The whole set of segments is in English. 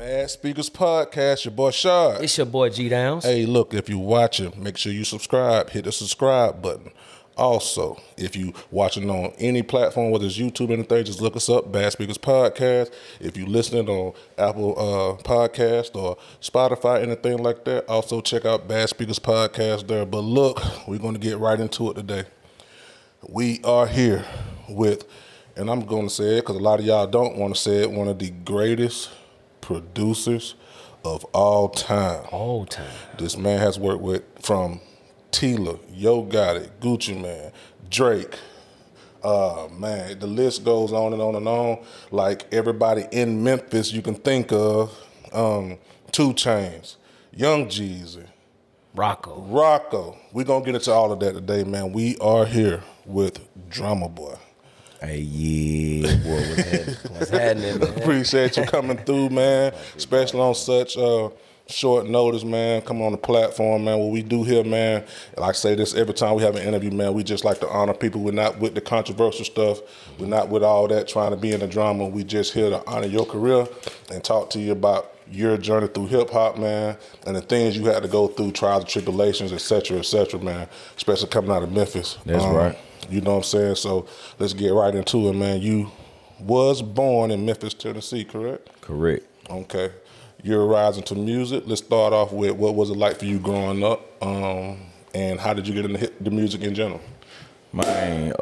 Bad Speakers Podcast, your boy Shad. It's your boy G Downs. Hey, look, if you watching, make sure you subscribe. Hit the subscribe button. Also, if you watching on any platform, whether it's YouTube or anything, just look us up, Bad Speakers Podcast. If you listening on Apple Podcast or Spotify, anything like that, also check out Bad Speakers Podcast there. But look, we're going to get right into it today. We are here with, and I'm going to say it because a lot of y'all don't want to say it, one of the greatest producers of all time. All time. This man has worked with from Tila, Yo Gotti, Gucci Man, Drake. Man, the list goes on and on and on. Like everybody in Memphis you can think of. 2 Chainz, Young Jeezy, Rocco. We're going to get into all of that today, man. We are here with Drumma Boy. Hey, yeah, boy, what's happening, man? Appreciate you coming through, man, especially on such short notice, man. Come on the platform, man. What we do here, man, like I say this every time we have an interview, man, we just like to honor people. We're not with the controversial stuff. We're not with all that trying to be in the drama. We just here to honor your career and talk to you about your journey through hip-hop, man, and the things you had to go through, trials and tribulations, et cetera, man, especially coming out of Memphis. That's right. You know what I'm saying? So let's get right into it, man. You was born in Memphis, Tennessee, correct? Correct. Okay. You're rising to music. Let's start off with what was it like for you growing up, and how did you get into the music in general? Man,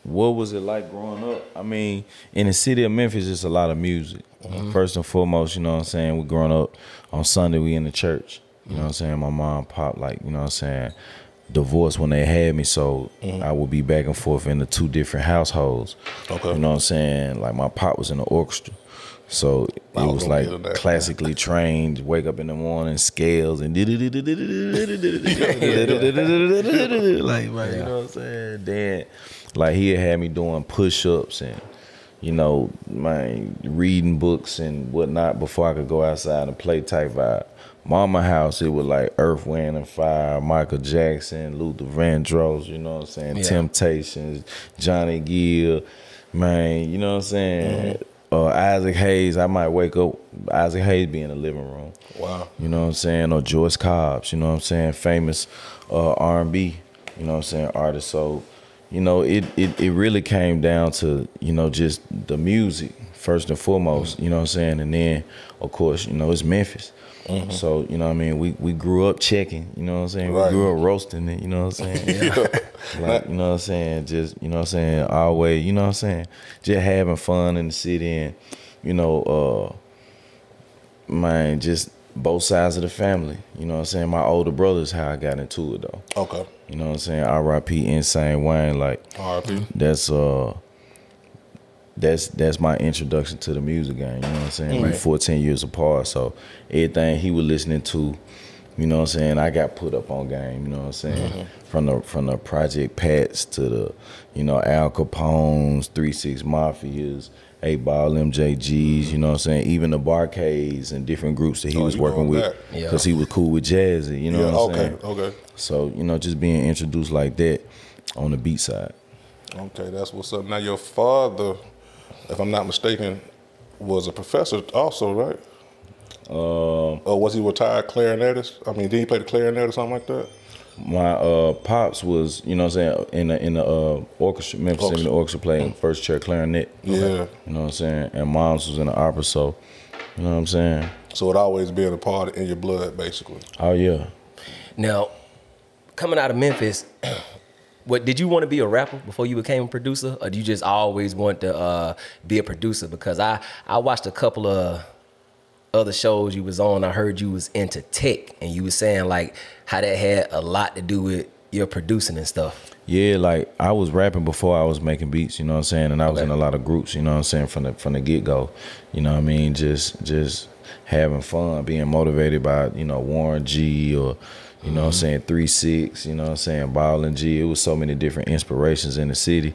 what was it like growing up? I mean, in the city of Memphis, it's a lot of music. First and foremost, you know what I'm saying, we growing up on Sunday, we in the church. You know what I'm saying? My mom, pop, like, you know what I'm saying, divorced when they had me, so I would be back and forth into 2 different households. Okay. You know what I'm saying? Like, my pop was in the orchestra. So it was like classically trained, wake up in the morning, scales and like, right, you know what I'm saying? Then like he had me doing push-ups and, you know, man, reading books and whatnot before I could go outside and play type vibe. Mama house, it was like Earth, Wind and Fire, Michael Jackson, Luther Vandross, you know what I'm saying? Yeah. Temptations, Johnny Gill, man, you know what I'm saying? Isaac Hayes, I might wake up, Isaac Hayes be in the living room. Wow. You know what I'm saying? Or Joyce Cobbs, you know what I'm saying? Famous R&B, you know what I'm saying, artist. So, you know, it really came down to, you know, just the music first and foremost, you know what I'm saying? And then, of course, you know, it's Memphis. So, you know what I mean? We grew up checking, you know what I'm saying? Right. We grew up roasting it, you know what I'm saying? Yeah. Like, you know what I'm saying? Just, you know what I'm saying? Always, you know what I'm saying? Just having fun in the city and, you know, man, just both sides of the family. You know what I'm saying? My older brother's how I got into it, though. Okay. You know what I'm saying? R.I.P. Insane Wayne, like, R.I.P. That's my introduction to the music game, you know what I'm saying? We're 14 years apart, so everything he was listening to, you know what I'm saying, I got put up on game, you know what I'm saying? From the Project Pats to the, you know, Al Capone's, 3-6 Mafias, 8-Ball MJGs, you know what I'm saying? Even the Barcades and different groups that he was working with, because he was cool with Jazzy, you know what I'm saying? Okay. So, you know, just being introduced like that on the beat side. Okay, that's what's up. Now your father, if I'm not mistaken, was a professor also, right? Or was he a retired clarinetist? I mean, did he play the clarinet or something like that? My pops was, you know what I'm saying, in the orchestra, Memphis Symphony Orchestra, playing first chair clarinet. Yeah. You know what I'm saying? And mom's was in the opera, so, you know what I'm saying? So it always been a part in your blood, basically. Oh, yeah. Now, coming out of Memphis, what did you want to be a rapper before you became a producer, or do you just always want to be a producer? Because I watched a couple of other shows you was on. I heard you was into tech, and you was saying like how that had a lot to do with your producing and stuff. Yeah, like I was rapping before I was making beats, you know what I'm saying, and I was in a lot of groups, you know what I'm saying, from the get go, you know what I mean, just having fun, being motivated by, you know, Warren G or, you know what I'm saying, 3-6, you know what I'm saying, Ballin' G. It was so many different inspirations in the city.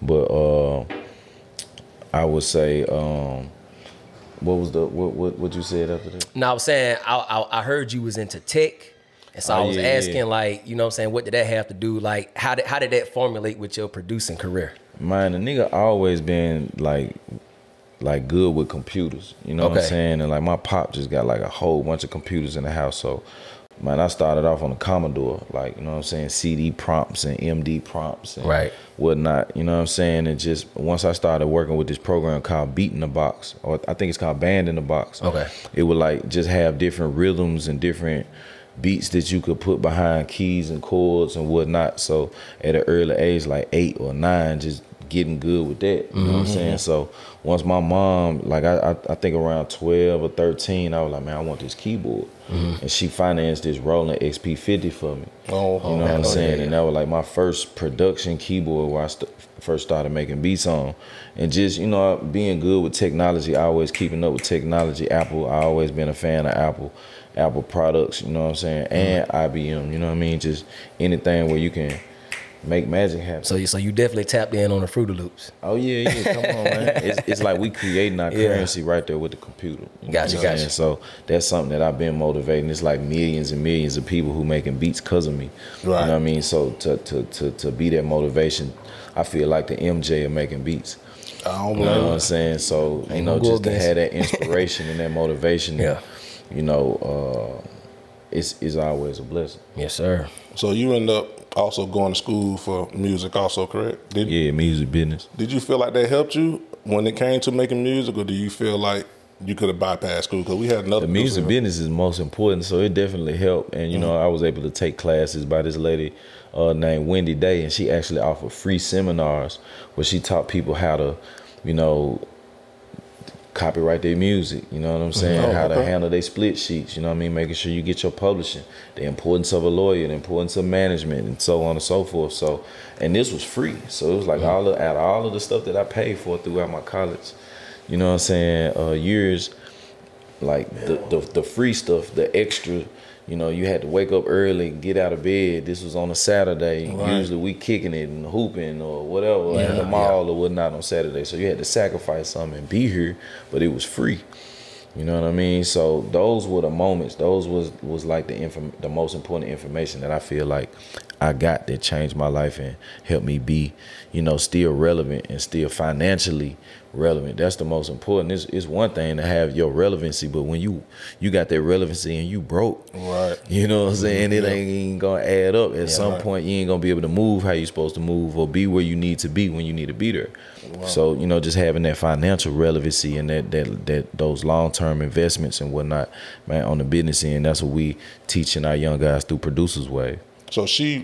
But I would say, what was what you said after that? No, I was saying, I heard you was into tech. And so I was asking, like, you know what I'm saying, what did that have to do? Like, how did that formulate with your producing career? Man, the nigga always been, like, like good with computers. You know what I'm saying? And like my pop just got like a whole bunch of computers in the house. So man, I started off on a Commodore, like, you know what I'm saying, CD prompts and MD prompts and whatnot, you know what I'm saying? And just once I started working with this program called Beat in the Box, or I think it's called Band in the Box. It would like just have different rhythms and different beats that you could put behind keys and chords and whatnot. So at an early age, like 8 or 9, just getting good with that, you know what I'm saying? So once my mom, like I think around 12 or 13, I was like, man, I want this keyboard. And she financed this Roland XP50 for me. You know what I'm saying? And that was like my first production keyboard where I first started making beats on. And just, you know, being good with technology, always keeping up with technology. Apple, I always been a fan of Apple products, you know what I'm saying? And IBM, you know what I mean? Just anything where you can make magic happen. So you definitely tapped in on the Fruity Loops. Oh yeah, come on, man. It's like we creating our currency right there with the computer. Gotcha. So that's something that I've been motivating. It's like millions and millions of people who making beats because of me. You know what I mean? So to be that motivation, I feel like the MJ of making beats. You know what I'm saying? So, you know, just to have that inspiration and that motivation, you know, it's always a blessing. Yes, sir. So you end up also going to school for music also, correct? Yeah, music business. Did you feel like that helped you when it came to making music, or do you feel like you could have bypassed school? Because we had another. The music business is most important, so it definitely helped. And, you know, I was able to take classes by this lady named Wendy Day, and she actually offered free seminars where she taught people how to, you know, copyright their music, you know what I'm saying? How to handle their split sheets, you know what I mean? Making sure you get your publishing, the importance of a lawyer, the importance of management, and so on and so forth. So, and this was free. So it was like all of the stuff that I paid for throughout my college, you know what I'm saying, years, like the free stuff, the extra, you know, you had to wake up early, get out of bed. This was on a Saturday. Usually we kicking it and hooping or whatever in the mall or whatnot on Saturday. So you had to sacrifice something and be here, but it was free. You know what I mean? So those were the moments. Those was like the most important information that I feel like I got that changed my life and helped me be, you know, still relevant and still financially relevant. That's the most important. It's one thing to have your relevancy, but when you got that relevancy and you broke, you know what I'm saying, it ain't gonna add up. At some point, you ain't gonna be able to move how you supposed to move or be where you need to be when you need to be there. So, you know, just having that financial relevancy and that those long-term investments and whatnot, man, on the business end, that's what we teaching our young guys through Producers Way. So she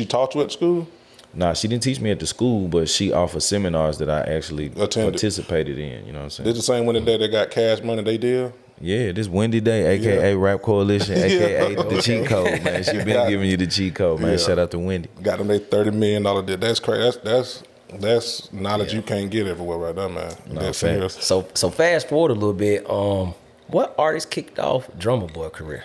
taught you at school? Nah, she didn't teach me at the school, but she offered seminars that I actually participated in, you know what I'm saying? This the same Wendy Day that got Cash Money they did? Yeah, this Wendy Day, a.k.a. Rap Coalition, a.k.a. the cheat code, man. She been giving you the cheat code, man. Shout out to Wendy. Got them a $30 million deal. That's crazy. That's knowledge you can't get everywhere right now, man. No, so fast forward a little bit. What artist kicked off Drumma Boy career?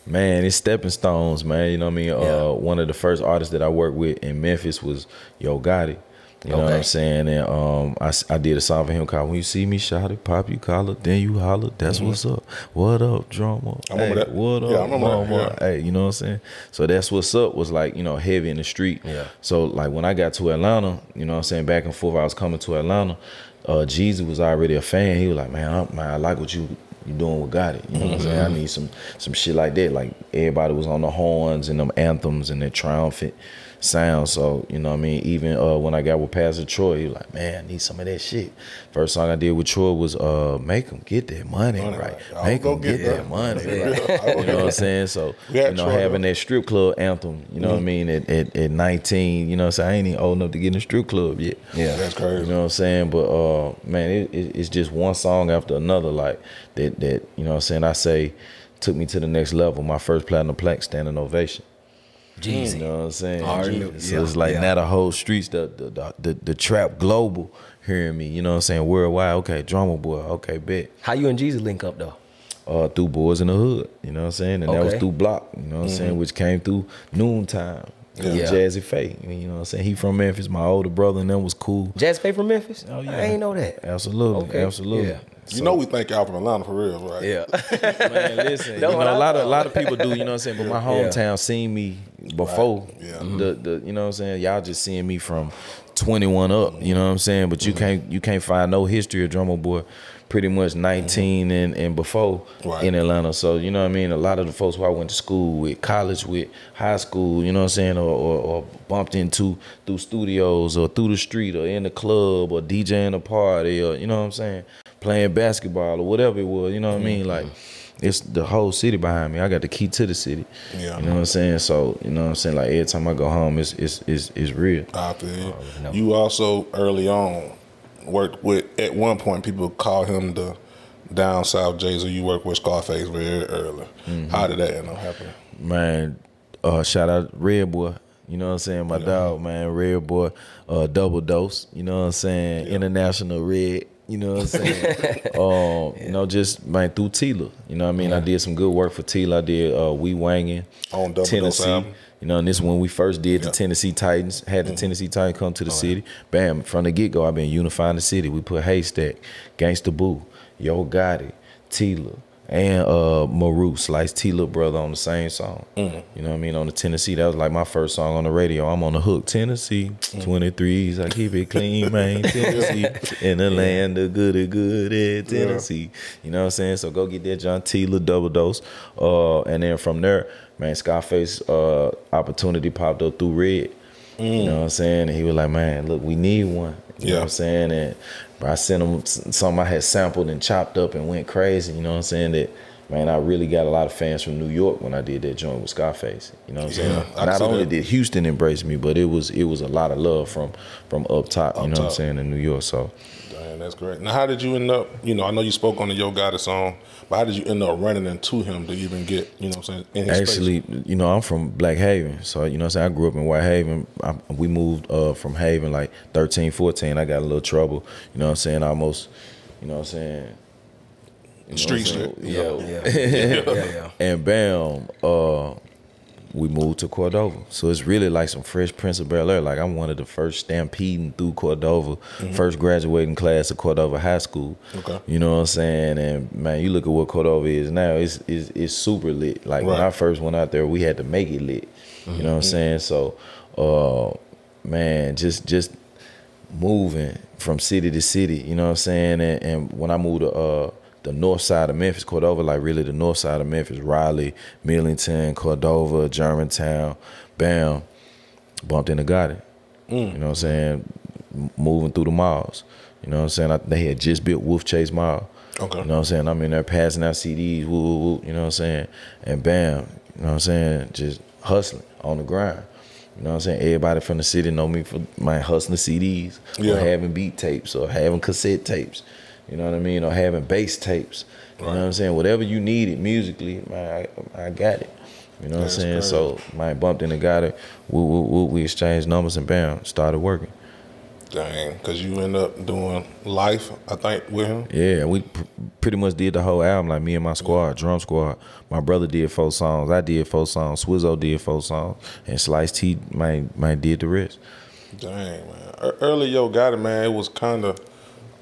Man, it's stepping stones, man. You know what I mean? One of the first artists that I worked with in Memphis was Yo Gotti. You know what I'm saying? And I did a song for him called "When You See Me, Shawty, Pop You Collar, Then You Holler." That's what's up. What up, Drumma? I remember that. What up, mama? Hey, you know what I'm saying? So that's what's up was like, you know, heavy in the street. So like when I got to Atlanta, you know what I'm saying, back and forth, I was coming to Atlanta. Jeezy was already a fan. He was like, man, I like what you doing with Gotti. You know what I'm saying? I need some shit like that. Like everybody was on the horns and them anthems and that triumphant sound. So, you know what I mean? Even when I got with Pastor Troy, he was like, man, I need some of that shit. First song I did with Troy was make him get that money right. Make him get that money right. You know what I'm saying? So, you know, having that strip club anthem, you know what I mean, at 19, you know what I'm saying? I ain't even old enough to get in a strip club yet. Yeah, that's crazy. You know what I'm saying? But, man, it's just one song after another, like, that you know what I'm saying, I say took me to the next level. My first platinum plaque, Standing Ovation. Jeezy. You know what I'm saying? So it's like now the whole streets, the trap global hearing me, you know what I'm saying? Worldwide, okay, Drumma Boy, okay, bet. How you and Jeezy link up though? Through Boys in the Hood, you know what I'm saying? And that was through Block, you know what I'm saying? Which came through Noontime. Jazzy Faye, you know what I'm saying? He from Memphis, my older brother, and them was cool. Jazzy Faye from Memphis? Oh, yeah. I ain't know that. Absolutely, absolutely. You know we think y'all from Atlanta for real, right? Yeah. Man, listen, you know, a lot of people do, you know what I'm saying? But my hometown seen me before. Right. Yeah. The you know what I'm saying? Y'all just seeing me from 21 up, you know what I'm saying? But you can't find no history of Drumma Boy pretty much 19 and before in Atlanta. So, you know what I mean? A lot of the folks who I went to school with, college with, high school, you know what I'm saying, or bumped into through studios or through the street or in the club or DJing a party or, you know what I'm saying, playing basketball or whatever it was, you know what I mean? Like, it's the whole city behind me. I got the key to the city. Yeah. You know what I'm saying? So, you know what I'm saying? Like, every time I go home, it's real. I feel you. You also early on worked with, at one point, people call him the down south Jay-Z. You worked with Scarface very early. How did that end up happening? Man, shout out Red Boy. You know what I'm saying? My dog, man, Red Boy, double dose. You know what I'm saying? International Red. You know what I'm saying? You know, just man through Tila. You know what I mean? I did some good work for Tila. I did We Wangin' on Double Tennessee. Dose. You know, and this is when we first did the Tennessee Titans, had the Tennessee Titans come to the city. Bam, from the get-go, I've been unifying the city. We put Haystack, Gangsta Boo, Yo Gotti, Tila, and Maru, Slice Tila brother on the same song. You know what I mean? On the Tennessee, that was like my first song on the radio. I'm on the hook, Tennessee, 23s, I keep it clean, man, Tennessee, in the land of good in Tennessee. You know what I'm saying? So go get that John Tila double dose. And then from there, man, Scarface opportunity popped up through Red. You know what I'm saying? And he was like, man, look, we need one. You know what I'm saying? And I sent him something I had sampled and chopped up and went crazy. You know what I'm saying? That, man, I really got a lot of fans from New York when I did that joint with Scarface. You know what I'm saying? Not only did Houston embrace me, but it was a lot of love from up top, you know what I'm saying, in New York. So Dang, that's great. Now, how did you end up, you know, I know you spoke on the Yo Gotti song, but how did you end up running into him to even get, you know what I'm saying, in his actually, space? you know, I'm from Black Haven. So, you know what I'm saying, I grew up in White Haven. We moved from Haven like 13, 14. I got a little trouble, you know what I'm saying, almost, you know what I'm saying. You know Street shit. Yeah. And bam, we moved to Cordova. So it's really like some Fresh Prince of Bel-Air. Like I'm one of the first stampeding through Cordova, first graduating class of Cordova High School. You know what I'm saying? And man, you look at what Cordova is now, it's super lit. Like when I first went out there, we had to make it lit. You know what I'm saying? So man, just moving from city to city, you know what I'm saying? And when I moved to the north side of Memphis, Cordova, like really the north side of Memphis, Raleigh, Millington, Cordova, Germantown, bam, bumped into Gotti. You know what I'm saying? Moving through the malls. You know what I'm saying? They had just built Wolf Chase Mall. You know what I'm saying? I'm in there passing out CDs, woo, woo, woo, you know what I'm saying? And bam, you know what I'm saying? Just hustling on the grind. You know what I'm saying? Everybody from the city know me for my hustling CDs or having beat tapes or having cassette tapes. You know what I mean? Or having bass tapes. You know what I'm saying? Whatever you needed musically, man, I got it. You know what I'm saying? Crazy. So, man, bumped into Gotti. We exchanged numbers and bam, started working. Dang, because you end up doing Life, I think, with him? Yeah, we pretty much did the whole album, like me and my squad, drum squad. My brother did 4 songs. I did 4 songs. Swizzo did 4 songs. And Slice T, man, did the rest. Dang, man. Early Yo Gotti, man, it was kind of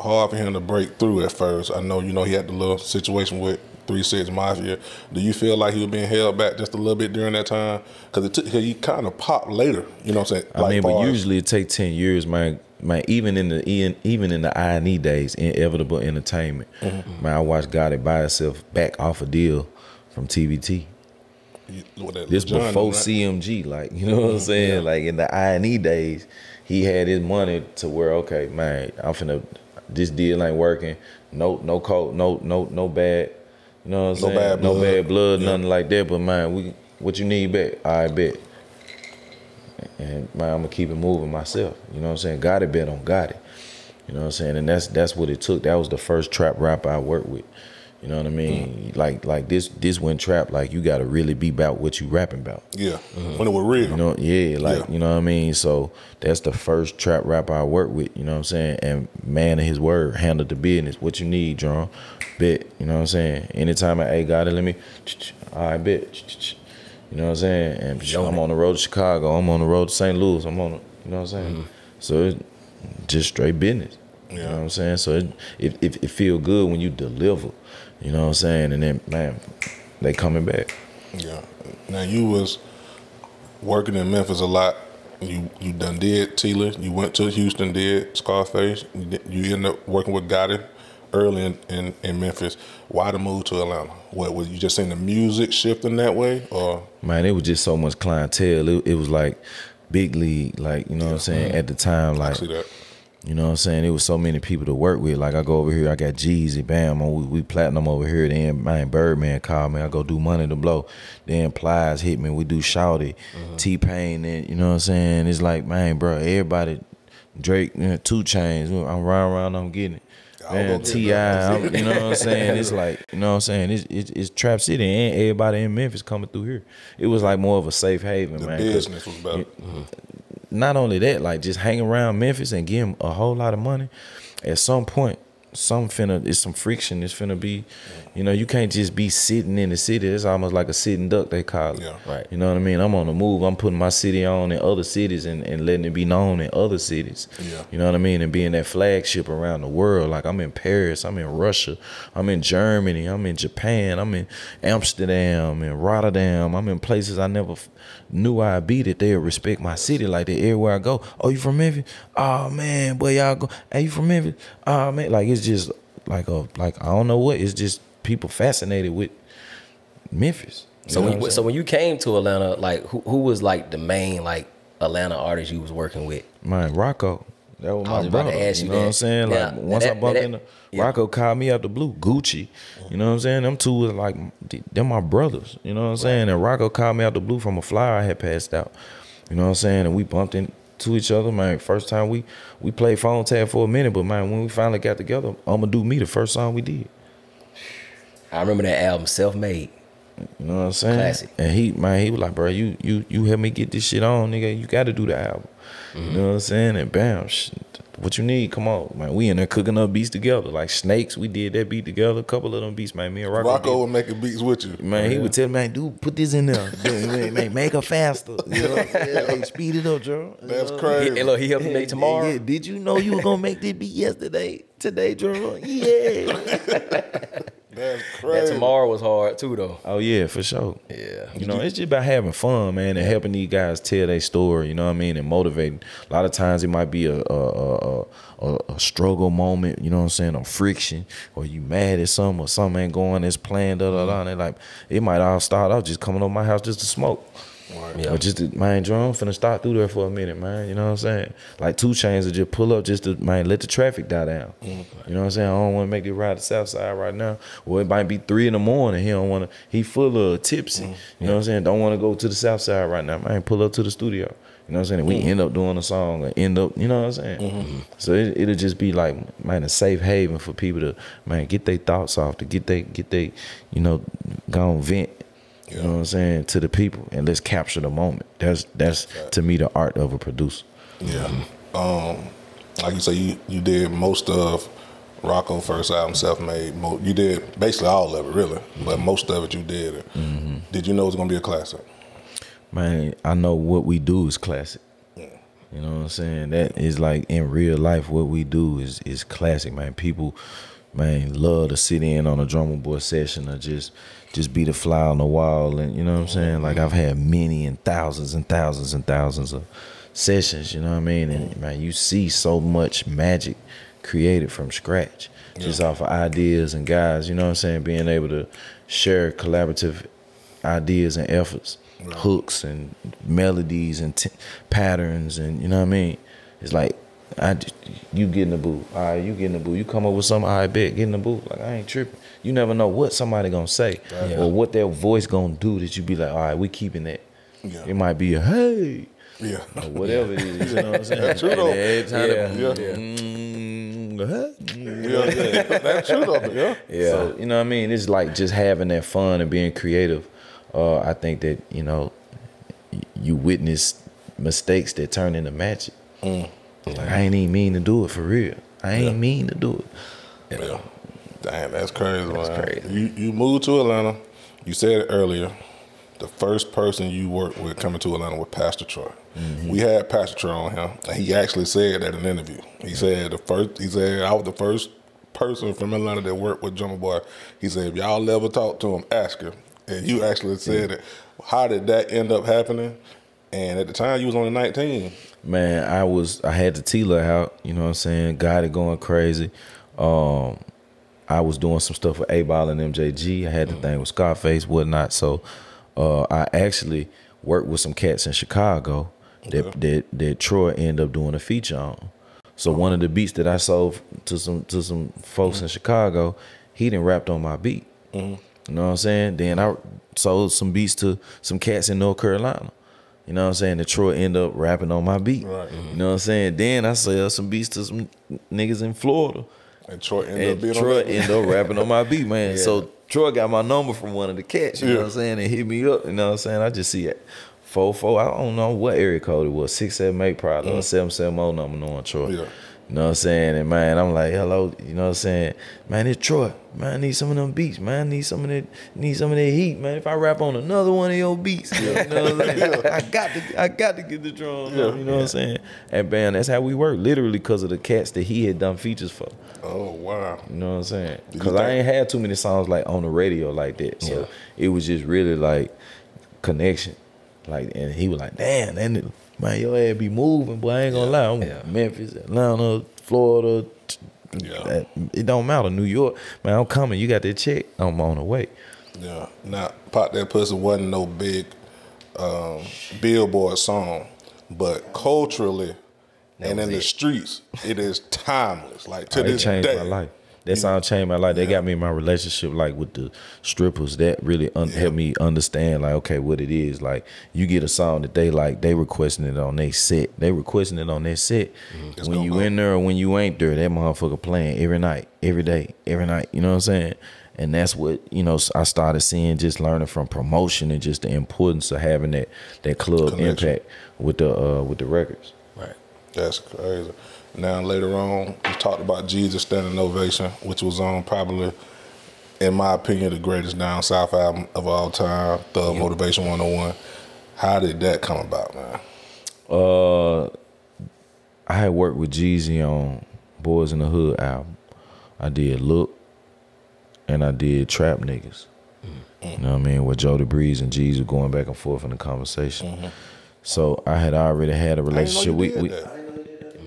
hard for him to break through at first. I know, you know, he had the little situation with 3 6 Mafia. Do you feel like he was being held back just a little bit during that time? Because he kind of popped later, you know what I'm saying? I mean, but usually it takes 10 years, man. Even in the I&E days, Inevitable Entertainment, man, I watched Gotti buy himself back off a deal from TVT. This before CMG, like, you know what I'm saying? Like in the I&E days, he had his money to where, okay, man, I'm finna, this deal ain't working. No cold, no bad, you know what I'm saying? No bad blood, nothing like that. But man, what you need back? I bet. And man, I'm gonna keep it moving myself. You know what I'm saying? Gotti bet on Gotti. You know what I'm saying? And that's what it took. That was the first trap rapper I worked with. You know what I mean? Like this went trap, like you gotta really be about what you rapping about. Yeah. When it was real. You know, you know what I mean? So that's the first trap rapper I worked with, you know what I'm saying? And man of his word, handled the business. What you need, John? Bet. You know what I'm saying? Anytime I got it, let me I bet. You know what I'm saying? And I'm on the road to Chicago, I'm on the road to St. Louis, I'm on, you know what I'm saying? So it's just straight business. You know what I'm saying? So it feel good when you deliver. You know what I'm saying? And then, man, they coming back. Yeah. Now, you was working in Memphis a lot. You done did Tila. You went to Houston, did Scarface. You ended up working with Gotti early in Memphis. Why the move to Atlanta? What, was you just seeing the music shifting that way? Or Man, it was just so much clientele. It was like big league, like, you know what I'm saying? At the time, like, I see that. you know what I'm saying? It was so many people to work with. Like, I go over here, I got Jeezy, bam, we platinum over here. Then, man, Birdman called me. I go do Money to Blow. Then Plies hit me. We do Shawty, T-Pain, and you know what I'm saying? It's like, man, bro, everybody, Drake, 2 Chainz, I'm riding around, I'm getting it. Man, T.I., you know what I'm saying? It's like, you know what I'm saying? It's Trap City, and everybody in Memphis coming through here. It was like more of a safe haven, The man. business was better. Not only that, like just hang around Memphis and give them a whole lot of money. At some point, it's some friction. It's finna be, you know, you can't just be sitting in the city. It's almost like a sitting duck, they call it. Yeah. Right. You know what I mean? I'm on the move. I'm putting my city on in other cities and letting it be known in other cities. Yeah. You know what I mean? And being that flagship around the world. Like, I'm in Paris, I'm in Russia, I'm in Germany, I'm in Japan, I'm in Amsterdam and Rotterdam. I'm in places I never knew I'd be, that they'll respect my city like that everywhere I go. Oh, you from Memphis? Oh, man, boy, y'all go. Hey, you from Memphis? Oh, man. Like, it's just like I don't know what. It's just people fascinated with Memphis. So when you came to Atlanta, like who was like the main like Atlanta artist you was working with? Man, Rocco. That was my brother. Ask You you know that. what I'm saying? Now, Like, once I bumped into Rocco, called me out the blue. Gucci. You know what I'm saying? Them two was like, they're my brothers. You know what I'm saying? And Rocco called me out the blue from a flyer I had passed out. You know what I'm saying? And we bumped into each other, man. First time we played phone tag for a minute, but man, when we finally got together, I'ma Do Me, the first song we did. I remember that album, Self Made. You know what I'm saying? Classic. And he was like, bro, you help me get this shit on, nigga. You got to do the album. You know what I'm saying? And bam, what you need? Come on, man. We in there cooking up beats together, like Snakes. We did that beat together. A couple of them beats, man. Me and Rocco was making beats with you. Man, he would tell me, man, dude, put this in there. Dude, make her faster. You know what I'm saying? Hey, speed it up, Joe. That's crazy. Hey, look, he helped me make Tomorrow. Yeah. Did you know you were gonna make this beat yesterday? Today, Joe? Yeah. That's That crazy. Tomorrow was hard too, though. Oh yeah, for sure. Yeah. You know, it's just about having fun, man, and helping these guys tell their story. You know what I mean, and motivating. A lot of times it might be a struggle moment. You know what I'm saying, or friction, or you mad at something, or something ain't going as planned. And they like, it might all start out just coming over my house just to smoke. Right. Yeah. Or just to, man, Drum, finna start through there for a minute, man. You know what I'm saying? Like 2 Chainz will just pull up just to, man, let the traffic die down. You know what I'm saying? I don't want to make it ride the south side right now. Well, it might be 3 in the morning. He don't want to, he full of tipsy. You know what I'm saying? Don't want to go to the south side right now, man. Pull up to the studio. You know what I'm saying? And we end up doing a song or end up, you know what I'm saying? So it'll just be like, man, a safe haven for people to, man, get their thoughts off, to get they, you know, go and vent. You know what I'm saying, to the people, and let's capture the moment. That's to me the art of a producer. Yeah. Like you say, you did most of Rocco's first album, Self Made. You did basically all of it, really, but most of it you did. Did you know it was gonna be a classic? Man, I know what we do is classic. You know what I'm saying? That is like in real life, what we do is classic, man. People, man, love to sit in on a Drumma Boy session or just be the fly on the wall, and you know what I'm saying? Like, I've had many and thousands and thousands and thousands of sessions, you know what I mean? And man, you see so much magic created from scratch, just off of ideas and guys, you know what I'm saying, being able to share collaborative ideas and efforts, hooks and melodies and patterns, and you know what I mean? It's like, you get in the booth, all right, you get in the booth, you come up with something, I bet, get in the booth, like, I ain't tripping. You never know what somebody gonna say or what their voice gonna do that you be like, all right, we keeping that. It might be a hey, or whatever it is, you know what I'm saying? That's true though. That's true though. Yeah. So, you know what I mean? It's like just having that fun and being creative. I think that, you know, you witness mistakes that turn into magic. Like, I ain't even mean to do it for real. I ain't mean to do it. Damn, that's crazy, man. Crazy. You moved to Atlanta. You said it earlier. the first person you worked with coming to Atlanta was Pastor Troy. We had Pastor Troy on here, and he actually said that in an interview. He said I was the first person from Atlanta that worked with Drumma Boy. He said, if y'all ever talk to him, ask him. And you actually said it. How did that end up happening? And at the time, you was only 19. Man, I had the Tila out, you know what I'm saying? Got it going crazy. I was doing some stuff with A-Ball and MJG. I had the thing with Scarface, whatnot. So I actually worked with some cats in Chicago that Troy ended up doing a feature on. So one of the beats that I sold to some folks in Chicago, he done rapped on my beat. You know what I'm saying? Then I sold some beats to some cats in North Carolina. You know what I'm saying? That Troy ended up rapping on my beat. Right. You know what I'm saying? Then I sell some beats to some niggas in Florida. And Troy ended up rapping on my beat, man. Yeah. So Troy got my number from one of the cats, you know what I'm saying, and hit me up, you know what I'm saying? I just see it. 44, I don't know what area code it was, 678 probably, or 770 number knowing Troy. Yeah. You know what I'm saying? And man, I'm like, hello, you know what I'm saying? Man, it's Troy. Man, I need some of them beats, man. I need some of that heat, man. If I rap on another one of your beats, you know what I'm saying? I got to get the drum, you know what I'm saying? And man, that's how we work, literally because of the cats that he had done features for. Oh, wow. You know what I'm saying? Because I ain't had too many songs like on the radio like that. So it was just really like connection. Like, and he was like, damn, that nigga, man, your ass be moving, boy. I ain't gonna lie. I'm Memphis, Atlanta, Florida. It don't matter. New York, man, I'm coming. You got that check. I'm on the way. Yeah. Now, Pop That Pussy wasn't no big Billboard song, but culturally and in the streets, it is timeless. Like to this day. It changed my life. That song changed my life. They got me in my relationship, like with the strippers. That really helped me understand, like, okay, what it is. Like, you get a song that they like, they requesting it on their set. They requesting it on their set. When you in there or when you ain't there, that motherfucker playing every night, every day, every night. You know what I'm saying? And that's what, you know, I started seeing, just learning from promotion and just the importance of having that club impact with the records. Right. That's crazy. Now, later on, we talked about Jeezy Standing Ovation, which was on probably, in my opinion, the greatest down south album of all time, Thug Motivation 101. How did that come about, man? I had worked with Jeezy on Boys in the Hood album. I did Look, and I did Trap Niggas. You know what I mean? With Jody Breeze and Jeezy going back and forth in the conversation. So I had already had a relationship.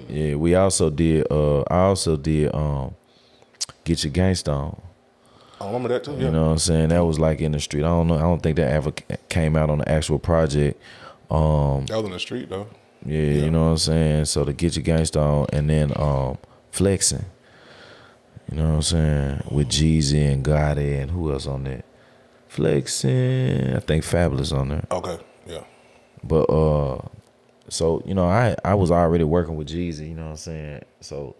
We also did. I also did Get Your Gangsta On. I remember that too. You know what I'm saying? That was like in the street. I don't know. I don't think that ever came out on the actual project. That was in the street though. Yeah, you know what I'm saying. So to Get Your Gangsta On, and then Flexing. You know what I'm saying? With Jeezy and Gotti and who else on that? Flexing. I think Fabulous on there. Okay. Yeah. But so, you know, I was already working with Jeezy, you know what I'm saying? So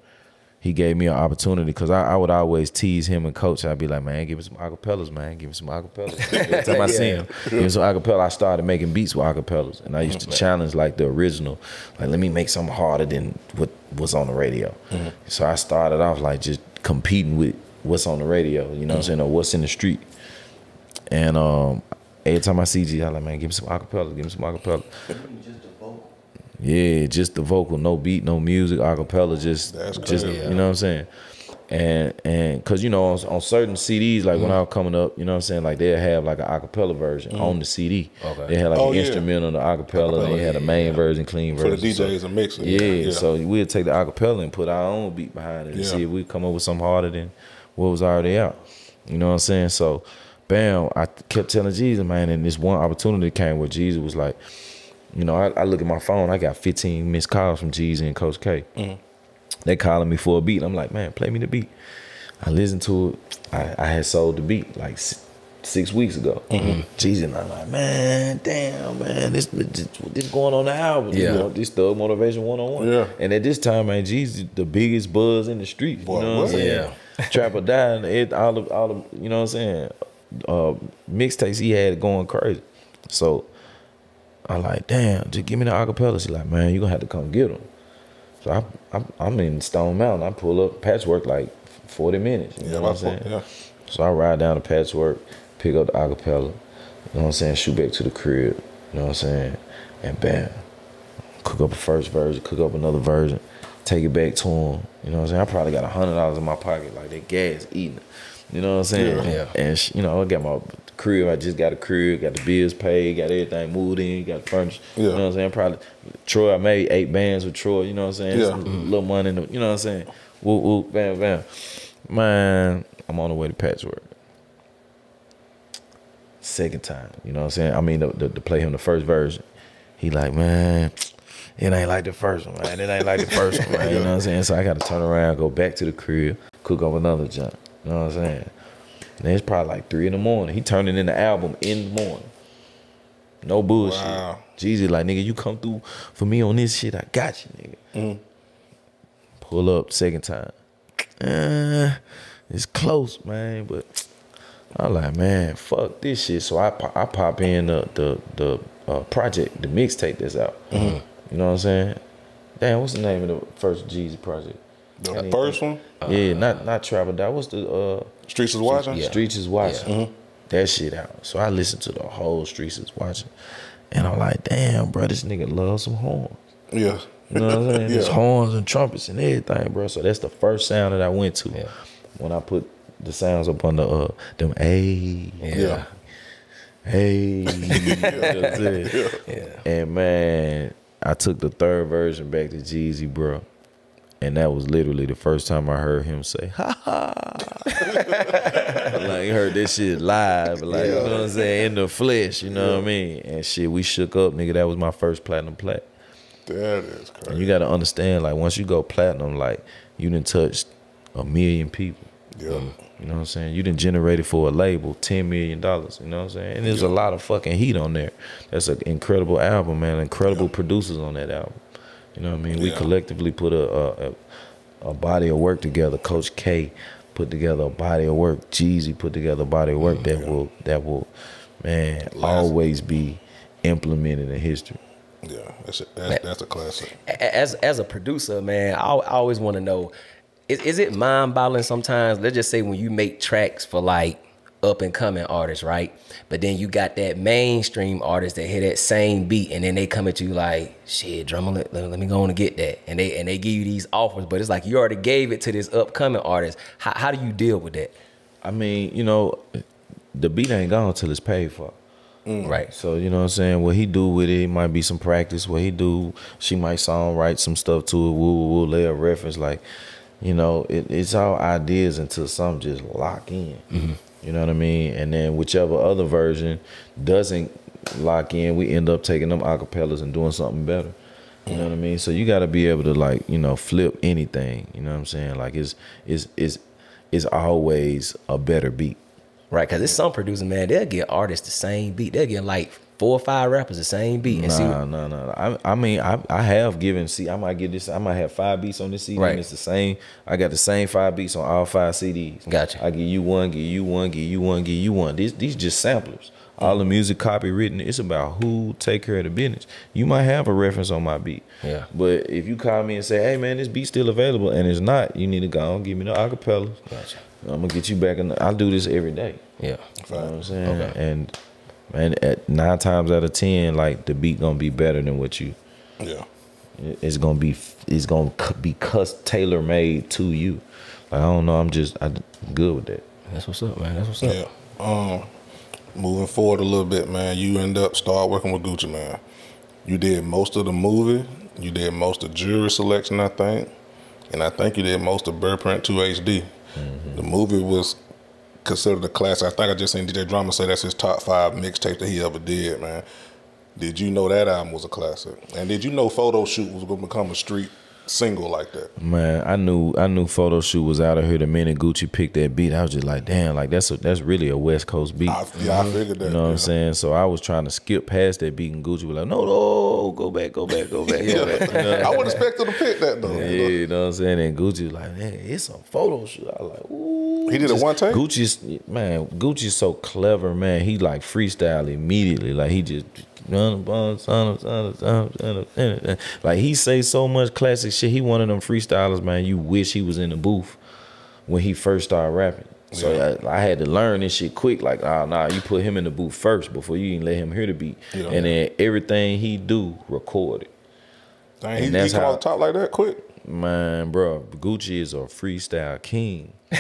he gave me an opportunity because I would always tease him and Coach. I'd be like, man, give me some acapellas, man. Give me some acapellas. Every time I see him, give me some acapella. I started making beats with acapellas. And I used to challenge like the original. Like, let me make something harder than what was on the radio. So I started off like just competing with what's on the radio, you know what I'm saying, or what's in the street. And every time I see G, I'm like, man, give me some acapella, give me some acapella. Yeah, just the vocal, no beat, no music, acapella, just you know what I'm saying? And cause you know, on certain CDs, like when I was coming up, you know what I'm saying, like they'll have like an acapella version on the CD. Okay. They had like an instrumental, the acapella, and they had a main version, clean version. For the DJs and mixers. Yeah, so we'd take the acapella and put our own beat behind it and see if we come up with something harder than what was already out. You know what I'm saying? So, bam, I kept telling Jesus, man, and this one opportunity came where Jesus was like, you know, I look at my phone, I got 15 missed calls from Jeezy and Coach K. They calling me for a beat. I'm like, man, play me the beat. I listened to it. I had sold the beat like 6 weeks ago. Jeezy and I'm like, man, damn, man, this going on the album. You know, this Thug Motivation 101. Yeah. And at this time, man, Jeezy the biggest buzz in the street. Boy, you know what I'm saying? Trap or Die, all the, you know what I'm saying? Mixtapes he had going crazy. So I like, damn, just give me the acapellas. He like, man, you gonna have to come get them. So I'm in Stone Mountain. I pull up Patchwork like 40 minutes. You know what I'm saying? Yeah. So I ride down to Patchwork, pick up the acapella. You know what I'm saying? Shoot back to the crib. You know what I'm saying? And bam. Cook up a first version, cook up another version, take it back to him. You know what I'm saying? I probably got $100 in my pocket, like that gas eating it. You know what I'm saying? Yeah. And you know, I got my crib. I just got a crib, got the bills paid, got everything moved in, got the furniture. Yeah. You know what I'm saying? Probably Troy. I made 8 bands with Troy. You know what I'm saying? Yeah. Some little money. In the, you know what I'm saying? Whoop whoop, bam bam. Man, I'm on the way to Patchwork. Second time. You know what I'm saying? I mean, to play him the first version. He like, man, it ain't like the first one, man. It ain't like the first one, man. You know what I'm saying? So I got to turn around, go back to the crib, cook up another jump. You know what I'm saying? And it's probably like 3 in the morning. He turning in the album in the morning. No bullshit. Wow. Jeezy like, nigga, you come through for me on this shit, I got you, nigga. Pull up second time. It's close, man, but I'm like, man, fuck this shit. So I pop in the project, the mixtape that's out. You know what I'm saying? Damn, what's the name of the first Jeezy project? The first one? Yeah, not Travel Down. What's the Streets is Watching? Yeah. Streets is Watching. That shit out. So I listened to the whole Streets is Watching. And I'm like, damn, bro, this nigga loves some horns. Yeah. You know what I'm saying? There's horns and trumpets and everything, bro. So that's the first sound that I went to when I put the sounds up on the them hey. Yeah. Hey. You know what I'm saying? And man, I took the third version back to Jeezy, bro. And that was literally the first time I heard him say, ha ha. Like, heard this shit live, like, you know what I'm saying, in the flesh, you know what I mean? And shit, we shook up, nigga. That was my first platinum plaque. That is crazy. And you got to understand, like, once you go platinum, like, you done touched 1 million people. Yeah. You know what I'm saying? You done generated for a label $10 million. You know what I'm saying? And there's a lot of fucking heat on there. That's an incredible album, man. Incredible producers on that album. You know what I mean? We collectively put a body of work together. Coach K put together a body of work. Jeezy put together a body of work that will, man, always be implemented in history. Yeah, that's a classic. As a producer, man, I always want to know, is it mind-boggling sometimes? Let's just say when you make tracks for like up-and-coming artists, right? But then you got that mainstream artist that hear that same beat, and then they come at you like, shit, Drumma, let me go on and get that. And they give you these offers, but it's like you already gave it to this upcoming artist. How do you deal with that? I mean, you know, the beat ain't gone till it's paid for. Right. So, you know what I'm saying? What he do with it might be some practice. What he do, she might songwrite some stuff to it. We'll lay a reference. Like, you know, it's all ideas until some just lock in. You know what I mean? And then whichever other version doesn't lock in, we end up taking them acapellas and doing something better. You know what I mean? So you got to be able to, like, you know, flip anything. You know what I'm saying? Like, it's always a better beat. Right, because it's some producers, man, they'll get artists the same beat. They'll get like 4 or 5 rappers the same beat. And No. I mean, I have given, I might get this, I might have 5 beats on this CD, and it's the same. I got the same 5 beats on all 5 CDs. Gotcha. I give you one, give you one, give you one, give you one. These just samplers. All the music copywritten, it's about who take care of the business. You might have a reference on my beat. Yeah. But if you call me and say, hey man, this beat's still available, and it's not, you need to go and give me the acapellas. Gotcha. I'm gonna get you back in I do this every day. Yeah. You know what I'm saying? Okay. And at 9 times out of 10, like, the beat gonna be better than what you. Yeah. It's gonna be tailor made to you. Like, I don't know. I'm good with that. That's what's up, man. That's what's up. Yeah. Moving forward a little bit, man. You start working with Gucci, man. You did most of the movie. You did most of Jury Selection, I think, and I think you did most of Burrrprint 2 HD. The movie was considered a classic. I think I just seen DJ Drumma say that's his top 5 mixtape that he ever did, man. Did you know that album was a classic? And did you know Photo Shoot was gonna become a street single like that? Man, I knew Photo Shoot was out of here the minute Gucci picked that beat. I was just like, damn, like that's really a West Coast beat. I figured that. You know what I'm saying? So I was trying to skip past that beat, and Gucci was like, no, go back. Go back. You know? I wouldn't expect him to pick that though. Yeah, you know what I'm saying? And Gucci was like, man, it's a Photo Shoot. I was like, ooh. He did it one take? Gucci's so clever, man. He like freestyle immediately. Like he just like he say so much classic shit. He one of them freestylers, man. You wish he was in the booth when he first started rapping. So I had to learn this shit quick. Like, nah, you put him in the booth first before you even let him hear the beat. Yeah. And then everything he do, record it. Dang, he come off the top like that quick? Man, bro, Gucci is a freestyle king. You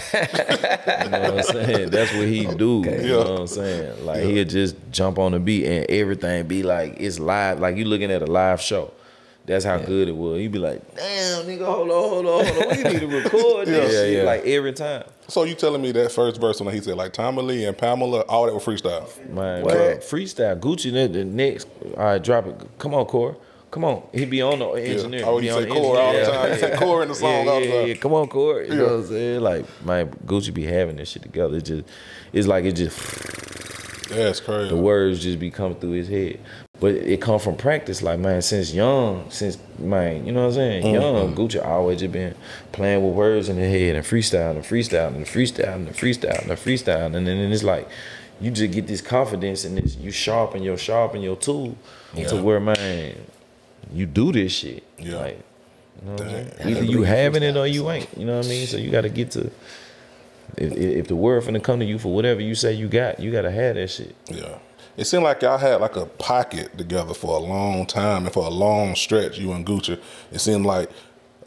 know what I'm saying? That's what he do. You know what I'm saying? Like, he'll just jump on the beat and everything be like, it's live. Like, you looking at a live show. That's how good it was. He'd be like, damn, nigga, hold on. We need to record this shit. Like, every time. So you telling me that first verse when he said, like, Tommy Lee and Pamela, all that were freestyle? Man, bro, freestyle. Gucci, the next, all right, drop it. Come on, Corey. Come on. He be on the engineer. Oh, you say Corey all the time. You say Corey in the song all the time. Yeah, come on, Corey. You know what I'm saying? Like, man, Gucci be having this shit together. It's like it just... That's crazy. The words just be coming through his head. But it come from practice. Like, man, since young, man, you know what I'm saying? Young, Gucci always just been playing with words in the head and freestyling. And then it's like, you just get this confidence and this, you sharpen your tool to where, man, you do this shit. Yeah. Like, you know what I'm saying? Either you having it or you ain't. You know what I mean? So you got to get to, if the word finna come to you for whatever you say you got to have that shit. Yeah. It seemed like y'all had like a pocket together for a long time and for a long stretch, you and Gucci. It seemed like